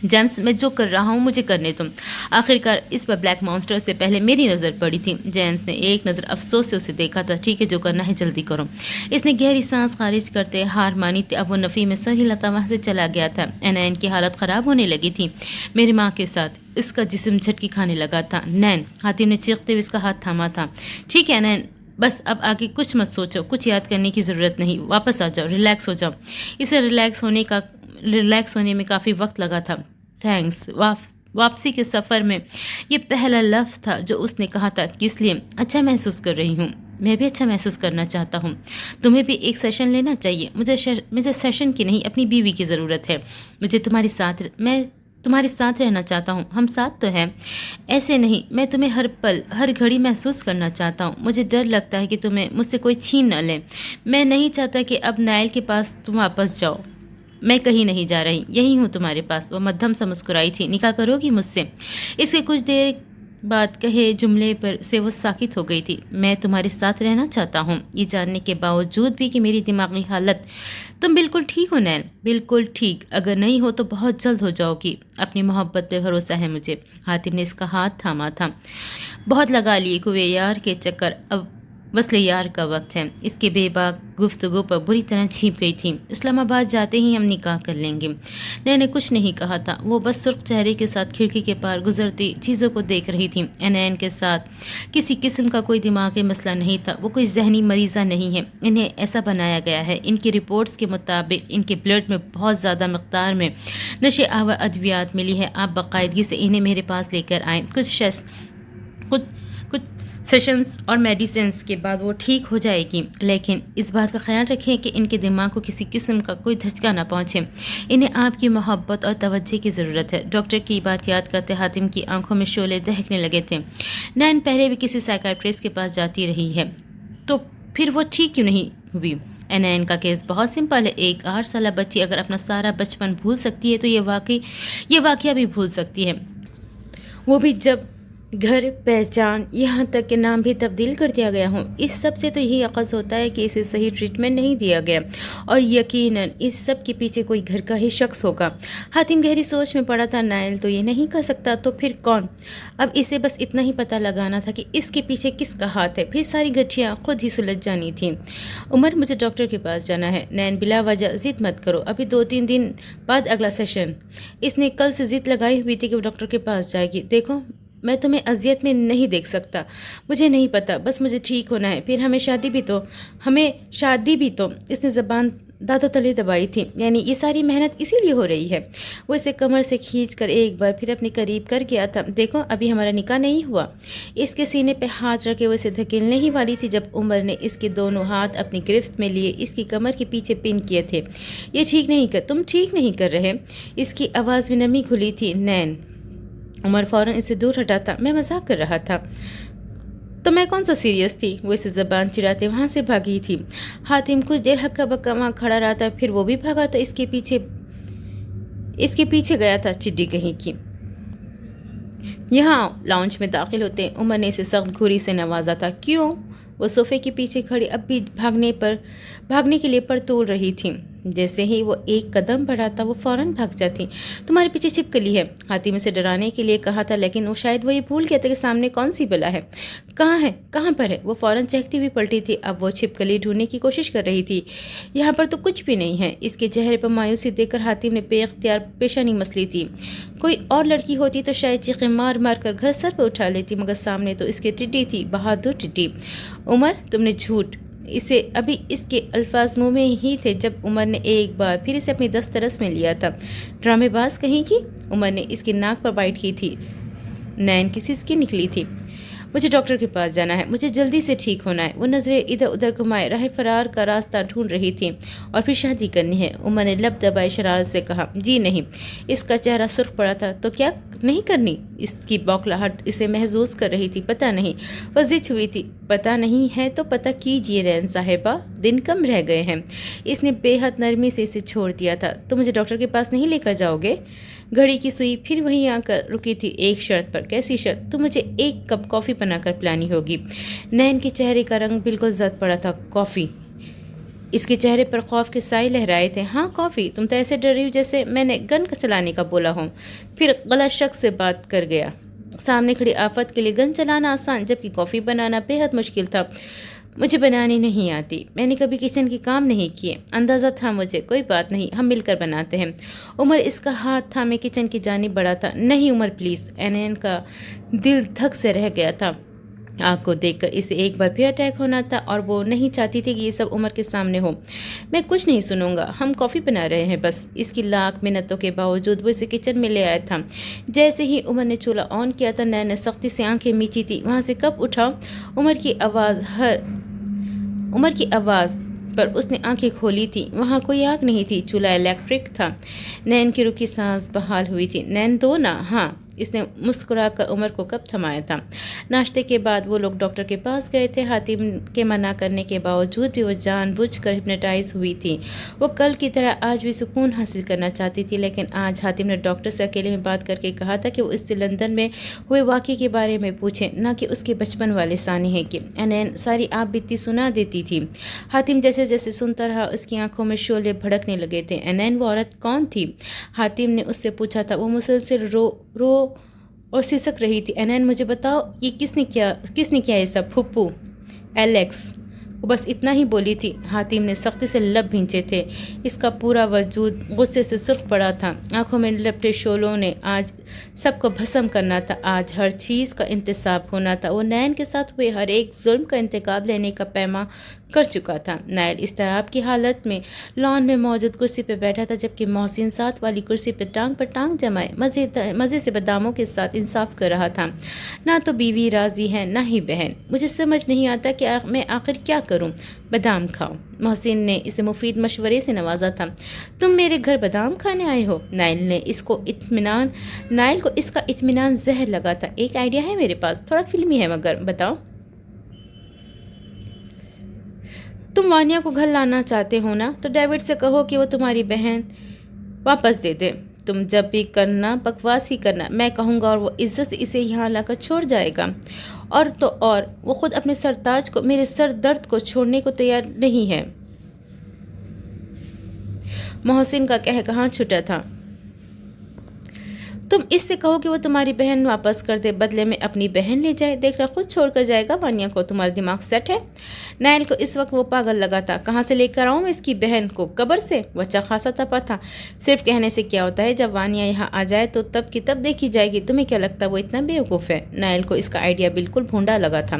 جیمس میں جو کر رہا ہوں مجھے کرنے تم. آخرکار اس پر بلیک مانسٹر سے پہلے میری نظر پڑی تھی. جیمس نے ایک نظر افسوس سے اسے دیکھا تھا. ٹھیک ہے جو کرنا ہے جلدی کرو. اس نے گہری سانس خارج کرتے ہار مانی تھی. اب وہ نفی میں سر ہلاتا وہاں سے چلا گیا تھا. اینین کی حالت خراب ہونے لگی تھی میری ماں کے ساتھ. اس کا جسم جھٹکی کھانے لگا تھا. نین، حاتم نے چیختے ہوئے اس کا ہاتھ تھاما تھا. ٹھیک ہے نین، بس اب آگے کچھ مت سوچو. کچھ یاد کرنے کی ضرورت نہیں. واپس آ جاؤ، ریلیکس ہو جاؤ. اسے ریلیکس ہونے میں کافی وقت لگا تھا. تھینکس. واپسی کے سفر میں یہ پہلا لفظ تھا جو اس نے کہا تھا. کس لیے؟ اچھا محسوس کر رہی ہوں. میں بھی اچھا محسوس کرنا چاہتا ہوں. تمہیں بھی ایک سیشن لینا چاہیے. مجھے سیشن کی نہیں، اپنی بیوی کی ضرورت ہے. میں تمہارے ساتھ رہنا چاہتا ہوں. ہم ساتھ تو ہیں. ایسے نہیں، میں تمہیں ہر پل ہر گھڑی محسوس کرنا چاہتا ہوں. مجھے ڈر لگتا ہے کہ تمہیں مجھ سے کوئی چھین نہ لے. میں نہیں چاہتا کہ اب نائل کے پاس تم واپس جاؤ. میں کہیں نہیں جا رہی، یہی ہوں تمہارے پاس. وہ مدھم سا مسکرائی تھی. نکاح کرو گی مجھ سے؟ اس کے کچھ دیر بعد کہے جملے پر سے وہ ساکت ہو گئی تھی. میں تمہارے ساتھ رہنا چاہتا ہوں، یہ جاننے کے باوجود بھی کہ میری دماغی حالت. تم بالکل ٹھیک ہو نین؟ بالکل ٹھیک. اگر نہیں ہو تو بہت جلد ہو جاؤ گی. اپنی محبت پہ بھروسہ ہے مجھے. حاتم نے اس کا ہاتھ تھاما تھا. بہت لگا لیے کوئے یار کے چکر، اب وصل یار کا وقت ہے. اس کے بے باک گفتگو پر بری طرح چھیپ گئی تھی. اسلام آباد جاتے ہی ہم نکاح کر لیں گے. نے کچھ نہیں کہا تھا. وہ بس سرخ چہرے کے ساتھ کھڑکی کے پار گزرتی چیزوں کو دیکھ رہی تھی. اینین کے ساتھ کسی قسم کا کوئی دماغی مسئلہ نہیں تھا. وہ کوئی ذہنی مریضہ نہیں ہے. انہیں ایسا بنایا گیا ہے. ان کی رپورٹس کے مطابق ان کے بلڈ میں بہت زیادہ مقدار میں نشے آور ادویات ملی ہے. آپ باقاعدگی سے انہیں میرے پاس لے کر آئیں. کچھ سیشنز اور میڈیسنز کے بعد وہ ٹھیک ہو جائے گی. لیکن اس بات کا خیال رکھیں کہ ان کے دماغ کو کسی قسم کا کوئی دھچکا نہ پہنچے. انہیں آپ کی محبت اور توجہ کی ضرورت ہے. ڈاکٹر کی بات یاد کرتے حاتم کی آنکھوں میں شعلے دہکنے لگے تھے. نین پہلے بھی کسی سائیکیٹرسٹ کے پاس جاتی رہی ہے تو پھر وہ ٹھیک کیوں نہیں ہوئی؟ اینین کا کیس بہت سمپل ہے. ایک 8 سالہ بچی اگر اپنا سارا بچپن بھول سکتی ہے تو یہ واقعہ بھی بھول سکتی ہے. وہ بھی جب گھر، پہچان، یہاں تک کہ نام بھی تبدیل کر دیا گیا ہوں. اس سب سے تو یہی اخذ ہوتا ہے کہ اسے صحیح ٹریٹمنٹ نہیں دیا گیا، اور یقیناً اس سب کے پیچھے کوئی گھر کا ہی شخص ہوگا. حاتم گہری سوچ میں پڑا تھا. نائل تو یہ نہیں کر سکتا تو پھر کون؟ اب اسے بس اتنا ہی پتہ لگانا تھا کہ اس کے پیچھے کس کا ہاتھ ہے. پھر ساری گٹھیاں خود ہی سلجھ جانی تھیں. عمر، مجھے ڈاکٹر کے پاس جانا ہے. نین، بلا وجہ ضد مت کرو. ابھی 2-3 دن بعد اگلا سیشن. اس نے کل سے ضد لگائی ہوئی تھی کہ وہ ڈاکٹر کے پاس جائے گی. دیکھو، میں تمہیں اذیت میں نہیں دیکھ سکتا. مجھے نہیں پتا، بس مجھے ٹھیک ہونا ہے. پھر ہمیں شادی بھی تو. اس نے زبان دانتوں تلے دبائی تھی. یعنی یہ ساری محنت اسی لیے ہو رہی ہے. وہ اسے کمر سے کھینچ کر ایک بار پھر اپنے قریب کر گیا تھا. دیکھو، ابھی ہمارا نکاح نہیں ہوا. اس کے سینے پہ ہاتھ رکھے وہ اسے دھکیلنے ہی والی تھی جب عمر نے اس کے دونوں ہاتھ اپنی گرفت میں لیے اس کی کمر کے پیچھے پن کیے تھے. تم ٹھیک نہیں کر رہے. اس کی آواز میں نمی گھلی تھی. نین. عمر فوراً اسے دور ہٹا تھا. میں مذاق کر رہا تھا. تو میں کون سا سیریس تھی؟ وہ اسے زبان چراتے وہاں سے بھاگی تھی. حاتم کچھ دیر ہکا بکا وہاں کھڑا رہا تھا. پھر وہ بھی بھاگا تھا. اس کے پیچھے گیا تھا چڈی کہیں کی. یہاں لاؤنج میں داخل ہوتے عمر نے اسے سخت گھوری سے نوازا تھا. کیوں؟ وہ صوفے کے پیچھے کھڑی اب بھی بھاگنے کے لیے پر توڑ رہی تھی. جیسے ہی وہ ایک قدم بڑھاتا وہ فوراً بھاگ جاتی. تمہارے پیچھے چھپکلی ہے. حاتم اسے ڈرانے کے لیے کہا تھا، لیکن وہ شاید یہ بھول گیا تھا کہ سامنے کون سی بلا ہے. کہاں پر ہے؟ وہ فوراً چہکتی ہوئی پلٹی تھی. اب وہ چھپکلی ڈھونڈنے کی کوشش کر رہی تھی. یہاں پر تو کچھ بھی نہیں ہے. اس کے چہرے پر مایوسی دیکھ کر حاتم نے بے اختیار پیشانی مسلی تھی. کوئی اور لڑکی ہوتی تو شاید چیخیں مار مار کر گھر سر پہ اٹھا لیتی، مگر سامنے تو اس کے ٹڈی تھی، بہادر ٹڈی. عمر، تم نے جھوٹ. اسے ابھی اس کے الفاظ منہ میں ہی تھے جب عمر نے ایک بار پھر اسے اپنی دسترس میں لیا تھا. ڈرامے باز کہیں کی. عمر نے اس کی ناک پر بائٹ کی تھی. نین کی سسکی نکلی تھی. مجھے ڈاکٹر کے پاس جانا ہے. مجھے جلدی سے ٹھیک ہونا ہے. وہ نظریں ادھر ادھر گھمائے راہ فرار کا راستہ ڈھونڈ رہی تھی. اور پھر شادی کرنی ہے. عمر نے لب دبائے شرارت سے کہا. جی نہیں. اس کا چہرہ سرخ پڑا تھا. تو کیا نہیں کرنی؟ اس کی بوکھلاہٹ اسے محظوظ کر رہی تھی. پتہ نہیں. وہ ضد ہوئی تھی. پتہ نہیں ہے تو پتہ کیجیے نین صاحبہ، دن کم رہ گئے ہیں. اس نے بے حد نرمی سے اسے چھوڑ دیا تھا. تو مجھے ڈاکٹر کے پاس نہیں لے کر جاؤ گے؟ گھڑی کی سوئی پھر وہیں آ کر رکی تھی. ایک شرط پر. کیسی شرط؟ تو مجھے ایک کپ کافی بنا کر پلانی ہوگی. نین کے چہرے کا رنگ بالکل زرد پڑا تھا. کافی؟ اس کے چہرے پر خوف کے سائے لہرائے تھے۔ ہاں کافی، تم تو ایسے ڈر رہی ہو جیسے میں نے گن چلانے کا بولا ہوں۔ پھر غلط شخص سے بات کر گیا۔ سامنے کھڑی آفت کے لیے گن چلانا آسان، جبکہ کافی بنانا بے حد مشکل تھا۔ مجھے بنانی نہیں آتی، میں نے کبھی کچن کے کام نہیں کیے۔ اندازہ تھا مجھے، کوئی بات نہیں، ہم مل کر بناتے ہیں۔ عمر اس کا ہاتھ تھامے کچن کی جانب بڑھا تھا۔ نہیں عمر پلیز، اینین کا دل دھک سے رہ گیا تھا۔ آگ کو دیکھ کر اسے ایک بار پھر اٹیک ہونا تھا اور وہ نہیں چاہتی تھی کہ یہ سب عمر کے سامنے ہو۔ میں کچھ نہیں سنوں گا، ہم کافی بنا رہے ہیں بس۔ اس کی لاکھ منتوں کے باوجود وہ اسے کچن میں لے آیا تھا۔ جیسے ہی عمر نے چولہا آن کیا تھا، نین نے سختی سے آنکھیں میچی تھی۔ وہاں سے کب اٹھا؟ عمر کی آواز پر اس نے آنکھیں کھولی تھی۔ وہاں کوئی آگ نہیں تھی، چولہا الیکٹرک تھا۔ نین کی رکی سانس بحال ہوئی تھی۔ نین دو نا؟ ہاں، اس نے مسکرا کر عمر کو کب تھمایا تھا۔ ناشتے کے بعد وہ لوگ ڈاکٹر کے پاس گئے تھے۔ حاتم کے منع کرنے کے باوجود بھی وہ جان بوجھ کر ہپنوٹائز ہوئی تھی۔ وہ کل کی طرح آج بھی سکون حاصل کرنا چاہتی تھی، لیکن آج حاتم نے ڈاکٹر سے اکیلے میں بات کر کے کہا تھا کہ وہ اس سے لندن میں ہوئے واقعے کے بارے میں پوچھے، نہ کہ اس کے بچپن والے سانحے کے۔ اینین ساری آپ بیتی سنا دیتی تھی۔ حاتم جیسے جیسے سنتا رہا، اس کی آنکھوں میں شعلے بھڑکنے لگے تھے۔ اینین وہ عورت کون تھی؟ حاتم نے اس سے پوچھا تھا۔ وہ مسلسل رو اور سسک رہی تھی۔ اینین مجھے بتاؤ، یہ کس نے کیا یہ سب؟ پھپھو ایلیکس، وہ بس اتنا ہی بولی تھی۔ حاتم نے سختی سے لب بھینچے تھے۔ اس کا پورا وجود غصے سے سرخ پڑا تھا۔ آنکھوں میں لپٹے شعلوں نے آج سب کو بھسم کرنا تھا۔ آج ہر چیز کا انتصاب ہونا تھا۔ وہ نین کے ساتھ ہوئے ہر ایک ظلم کا انتقام لینے کا پیما کر چکا تھا۔ نائل اضطراب کی حالت میں لان میں موجود کرسی پہ بیٹھا تھا، جبکہ محسن ساتھ والی کرسی پہ ٹانگ پر ٹانگ جمائے مزے سے باداموں کے ساتھ انصاف کر رہا تھا۔ نہ تو بیوی راضی ہے، نہ ہی بہن۔ مجھے سمجھ نہیں آتا کہ میں آخر کیا کروں۔ بادام کھاؤ، محسن نے اسے مفید مشورے سے نوازا تھا۔ تم میرے گھر بادام کھانے آئے ہو؟ نائل کو اس کا اطمینان زہر لگا تھا۔ ایک آئیڈیا ہے میرے پاس، تھوڑا فلمی ہے مگر بتاؤ۔ تم وانیا کو گھر لانا چاہتے ہو نا، تو ڈیوڈ سے کہو کہ وہ تمہاری بہن واپس دے دے۔ تم جب بھی کرنا بکواس ہی کرنا، میں کہوں گا اور وہ عزت سے اسے یہاں لا کر چھوڑ جائے گا۔ اور تو اور وہ خود اپنے سرتاج کو، میرے سر درد کو چھوڑنے کو تیار نہیں ہے۔ محسن کا کہا چھٹا تھا۔ تم اس سے کہو کہ وہ تمہاری بہن واپس کر دے، بدلے میں اپنی بہن لے جائے، دیکھنا خود چھوڑ کر جائے گا وانیا کو۔ تمہارا دماغ سیٹ ہے؟ نائل کو اس وقت وہ پاگل لگا تھا۔ کہاں سے لے کر آؤں اس کی بہن کو؟ قبر سے؟ وہ اچھا خاصا تپا تھا۔ صرف کہنے سے کیا ہوتا ہے، جب وانیا یہاں آ جائے تو تب کی تب دیکھی جائے گی۔ تمہیں کیا لگتا ہے وہ اتنا بیوقوف ہے؟ نائل کو اس کا آئیڈیا بالکل بھونڈا لگا تھا۔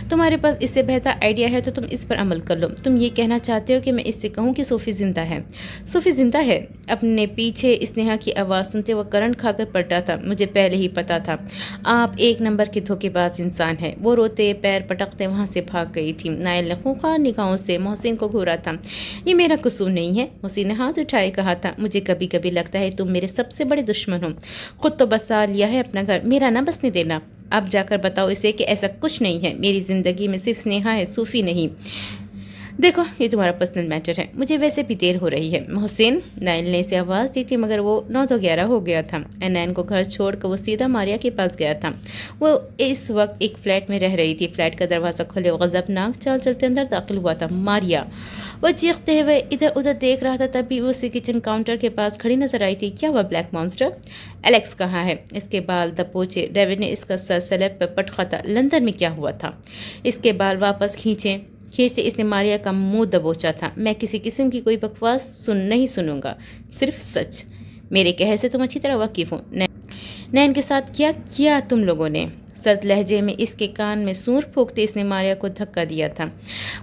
تمہارے پاس اس سے بہتر آئیڈیا ہے تو تم اس پر عمل کر لو۔ تم یہ کہنا چاہتے ہو کہ میں اس سے کہوں کہ صوفی زندہ ہے؟ صوفی زندہ ہے؟ اپنے پیچھے اسنیہا کی آواز سنتے وہ کرنٹ کھا کر پلٹا تھا۔ مجھے پہلے ہی پتا تھا، آپ ایک نمبر کے دھوکے باز انسان ہیں۔ وہ روتے پیر پٹکتے وہاں سے بھاگ گئی تھی۔ نائل نے خونخوار نگاہوں سے محسن کو گھورا تھا۔ یہ میرا قصور نہیں ہے، محسن نے ہاتھ اٹھائے کہا تھا۔ مجھے کبھی کبھی لگتا ہے تم میرے سب سے بڑے دشمن ہو۔ خود تو بسا لیا ہے اپنا گھر، میرا نہ بسنے دینا۔ اب جا کر بتاؤ اسے کہ ایسا کچھ نہیں ہے، میری زندگی میں صرف اسنیہا ہے، صوفی نہیں۔ دیکھو یہ تمہارا پرسنل میٹر ہے، مجھے ویسے بھی دیر ہو رہی ہے۔ محسن، نائل نے اسے آواز دی تھی مگر وہ 9 تو 11 ہو گیا تھا۔ اینین کو گھر چھوڑ کر وہ سیدھا ماریا کے پاس گیا تھا۔ وہ اس وقت ایک فلیٹ میں رہ رہی تھی۔ فلیٹ کا دروازہ کھلے غضبناک چال چلتے اندر داخل ہوا تھا۔ ماریا! وہ چیختے ہوئے ادھر ادھر دیکھ رہا تھا، تبھی وہ اسے کچن کاؤنٹر کے پاس کھڑی نظر آئی تھی۔ کیا ہوا بلیک مانسٹر؟ الیکس کہاں ہے؟ اس کے بال دبوچے۔ ڈیوڈ نے اس کا سر سلیب پر پٹکا تھا۔ لندن میں کیا ہوا تھا؟ اس کے بال واپس کھینچتے اس نے ماریا کا منہ دبوچا تھا۔ میں کسی قسم کی کوئی بکواس نہیں سنوں گا، صرف سچ۔ میرے کہے سے تم اچھی طرح واقف ہو۔ نین کے ساتھ کیا کیا تم لوگوں نے؟ سرد لہجے میں اس کے کان میں سور پھونکتے اس نے ماریا کو دھکا دیا تھا۔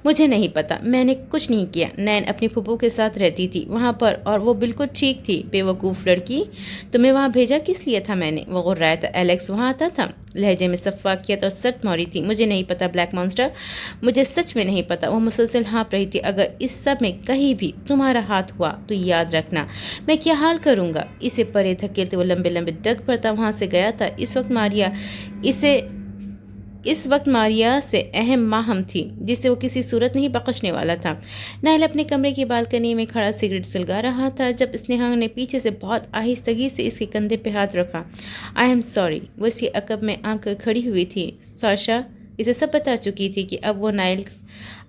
مجھے نہیں پتا، میں نے کچھ نہیں کیا۔ نین اپنی پھپھو کے ساتھ رہتی تھی وہاں پر، اور وہ بالکل ٹھیک تھی۔ بے وقوف لڑکی، تمہیں وہاں بھیجا کس لیے تھا میں نے؟ وہ غرایا تھا۔ الیکس وہاں آتا تھا؟ لہجے میں صفاقیت اور سٹ موری تھی۔ مجھے نہیں پتا بلیک مانسٹر، مجھے سچ میں نہیں پتا۔ وہ مسلسل ہانپ رہی تھی۔ اگر اس سب میں کہیں بھی تمہارا ہاتھ ہوا تو یاد رکھنا میں کیا حال کروں گا۔ اسے پرے دھکیلتے وہ لمبے لمبے ڈگ پڑتا وہاں سے گیا تھا۔ اس وقت ماریا سے اہم ماہم تھی جسے وہ کسی صورت نہیں بخشنے والا تھا۔ نائل اپنے کمرے کی بالکنی میں کھڑا سگریٹ سلگا رہا تھا جب اسنیہا نے پیچھے سے بہت آہستگی سے اس کے کندھے پہ ہاتھ رکھا۔ I am sorry. وہ اس کے عقب میں آ کر کھڑی ہوئی تھی۔ ساشا اسے سب بتا چکی تھی کہ اب وہ نائل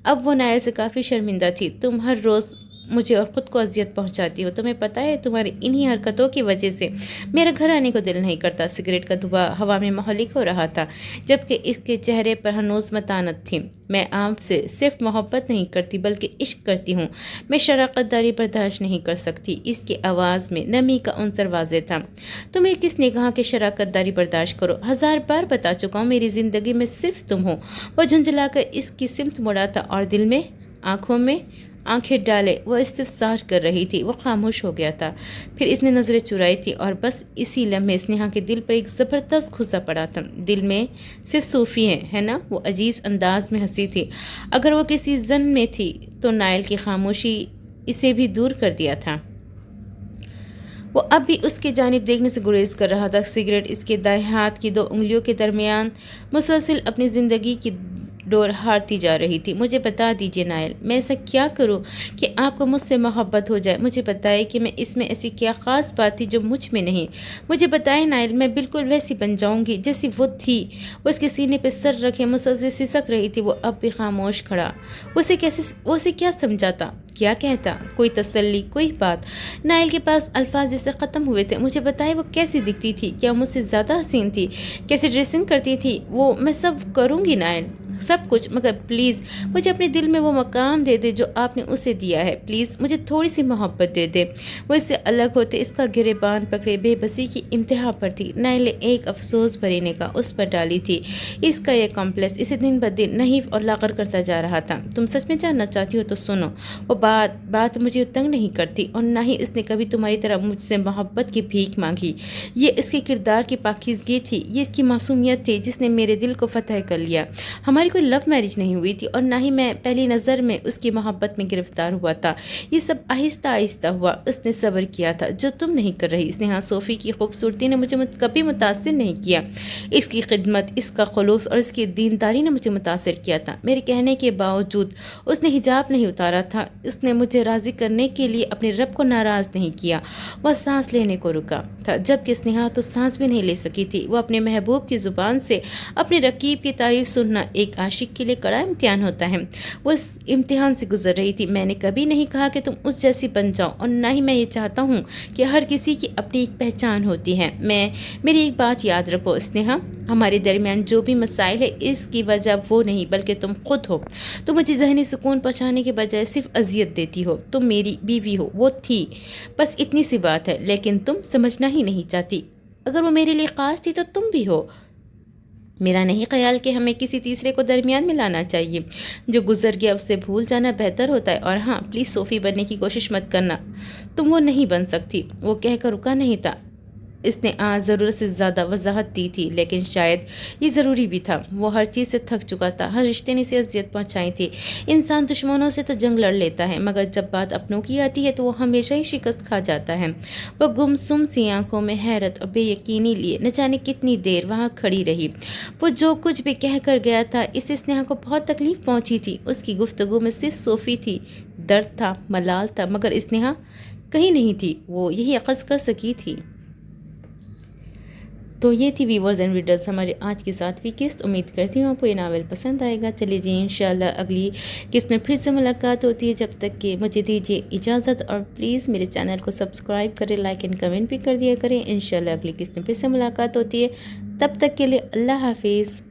اب وہ نائل سے کافی شرمندہ تھی۔ تم ہر روز مجھے اور خود کو اذیت پہنچاتی ہو، تمہیں پتہ ہے تمہاری انہی حرکتوں کی وجہ سے میرا گھر آنے کو دل نہیں کرتا۔ سگریٹ کا دھواں ہوا میں مہلک ہو رہا تھا، جبکہ اس کے چہرے پر ہنوز متانت تھی۔ میں آپ سے صرف محبت نہیں کرتی بلکہ عشق کرتی ہوں، میں شراکت داری برداشت نہیں کر سکتی۔ اس کی آواز میں نمی کا عنصر واضح تھا۔ تمہیں کس نے کہا کہ شراکت داری برداشت کرو؟ 1000 بار بتا چکا ہوں، میری زندگی میں صرف تم ہو۔ وہ جھنجھلا کر اس کی سمت مڑا تھا اور دل میں آنکھوں میں آنکھیں ڈالے وہ استفسار کر رہی تھی۔ وہ خاموش ہو گیا تھا، پھر اس نے نظریں چرائی تھی اور بس اسی لمحے سنیہا کے دل پر ایک زبردست غصہ پڑا تھا۔ دل میں صرف صوفی ہے نا؟ وہ عجیب انداز میں ہنسی تھی۔ اگر وہ کسی زن میں تھی تو نائل کی خاموشی اسے بھی دور کر دیا تھا۔ وہ اب بھی اس کی جانب دیکھنے سے گریز کر رہا تھا۔ سگریٹ اس کے دائیں ہاتھ کی 2 انگلیوں کے درمیان مسلسل اپنی زندگی کی ڈور ہارتی جا رہی تھی۔ مجھے بتا دیجیے نائل، میں ایسا کیا کروں کہ آپ کو مجھ سے محبت ہو جائے؟ مجھے بتائیں کہ میں اس میں ایسی کیا خاص بات تھی جو مجھ میں نہیں؟ مجھے بتائیں نائل، میں بالکل ویسی بن جاؤں گی جیسی وہ تھی۔ وہ اس کے سینے پہ سر رکھے مسلسل سسک رہی تھی۔ وہ اب بھی خاموش کھڑا۔ وہ اسے کیا سمجھاتا، کیا کہتا؟ کوئی تسلی، کوئی بات؟ نائل کے پاس الفاظ جیسے ختم ہوئے تھے۔ مجھے بتائیں وہ کیسی دکھتی تھی؟ کیا مجھ سے زیادہ حسین تھی؟ کیسی ڈریسنگ کرتی تھی وہ؟ میں سب کروں گی نائل، سب کچھ، مگر پلیز مجھے اپنے دل میں وہ مقام دے دے جو آپ نے اسے دیا ہے۔ پلیز مجھے تھوڑی سی محبت دے دے۔ وہ اس سے الگ ہوتے اس کا گریبان پکڑے بے بسی کی انتہا پر تھی۔ نائل نے ایک افسوس بھری نگاہ اس پر ڈالی تھی۔ اس کا یہ کمپلیکس اسے دن بدن نحیف اور لاغر کرتا جا رہا تھا۔ تم سچ میں جاننا چاہتی ہو تو سنو، وہ بات مجھے تنگ نہیں کرتی اور نہ ہی اس نے کبھی تمہاری طرح مجھ سے محبت کی بھیک مانگی۔ یہ اس کے کردار کی پاکیزگی تھی، یہ اس کی معصومیت تھی جس نے میرے دل کو فتح کر لیا۔ ہماری کوئی لو میرج نہیں ہوئی تھی اور نہ ہی میں پہلی نظر میں اس کی محبت میں گرفتار ہوا تھا۔ یہ سب آہستہ آہستہ ہوا۔ اس نے صبر کیا تھا جو تم نہیں کر رہی۔ سنیہا، صوفی کی خوبصورتی نے مجھے کبھی متاثر نہیں کیا۔ اس کی خدمت، اس کا خلوص اور اس کی دینداری نے مجھے متاثر کیا تھا۔ میرے کہنے کے باوجود اس نے حجاب نہیں اتارا تھا۔ اس نے مجھے راضی کرنے کے لیے اپنے رب کو ناراض نہیں کیا۔ وہ سانس لینے کو رکا تھا، جبکہ سنیہا تو سانس بھی نہیں لے سکی تھی۔ وہ اپنے محبوب کی زبان سے اپنے رقیب کی تعریف سننا ایک عاشق کے لیے کڑا امتحان ہوتا ہے۔ وہ اس امتحان سے گزر رہی تھی۔ میں نے کبھی نہیں کہا کہ تم اس جیسی بن جاؤ اور نہ ہی میں یہ چاہتا ہوں کہ ہر کسی کی اپنی ایک پہچان ہوتی ہے۔ میری ایک بات یاد رکھو سنیہا، ہمارے درمیان جو بھی مسائل ہے اس کی وجہ وہ نہیں بلکہ تم خود ہو۔ تم مجھے ذہنی سکون پہنچانے کے بجائے صرف اذیت دیتی ہو۔ تم میری بیوی ہو، وہ تھی، بس اتنی سی بات ہے، لیکن تم سمجھنا ہی نہیں چاہتی۔ اگر وہ میرے لیے خاص تھی تو تم بھی ہو۔ میرا نہیں خیال کہ ہمیں کسی تیسرے کو درمیان میں لانا چاہیے۔ جو گزر گیا اسے بھول جانا بہتر ہوتا ہے۔ اور ہاں، پلیز صوفی بننے کی کوشش مت کرنا، تم وہ نہیں بن سکتی۔ وہ کہہ کر رکا نہیں تھا۔ اس نے آج ضرورت سے زیادہ وضاحت دی تھی، لیکن شاید یہ ضروری بھی تھا۔ وہ ہر چیز سے تھک چکا تھا، ہر رشتے نے اسے اذیت پہنچائی تھی۔ انسان دشمنوں سے تو جنگ لڑ لیتا ہے، مگر جب بات اپنوں کی آتی ہے تو وہ ہمیشہ ہی شکست کھا جاتا ہے۔ وہ گمسم سی آنکھوں میں حیرت اور بے یقینی لیے نہ جانے کتنی دیر وہاں کھڑی رہی۔ وہ جو کچھ بھی کہہ کر گیا تھا، اس سے سنیہا کو بہت تکلیف پہنچی تھی۔ اس کی گفتگو میں صرف صوفی تھی، درد تھا، ملال تھا، مگر سنیہا کہیں نہیں تھی۔ وہ یہی اخذ کر سکی تھی۔ تو یہ تھی ویورز اینڈ ریڈرز ہمارے آج کی 7ویں قسط۔ امید کرتی ہوں آپ کو یہ ناول پسند آئے گا۔ چلیے جی، انشاءاللہ اگلی قسط میں پھر سے ملاقات ہوتی ہے۔ جب تک کہ مجھے دیجیے اجازت، اور پلیز میرے چینل کو سبسکرائب کریں، لائک اینڈ کمنٹ بھی کر دیا کریں۔ انشاءاللہ اگلی قسط میں پھر سے ملاقات ہوتی ہے۔ تب تک کے لیے اللہ حافظ۔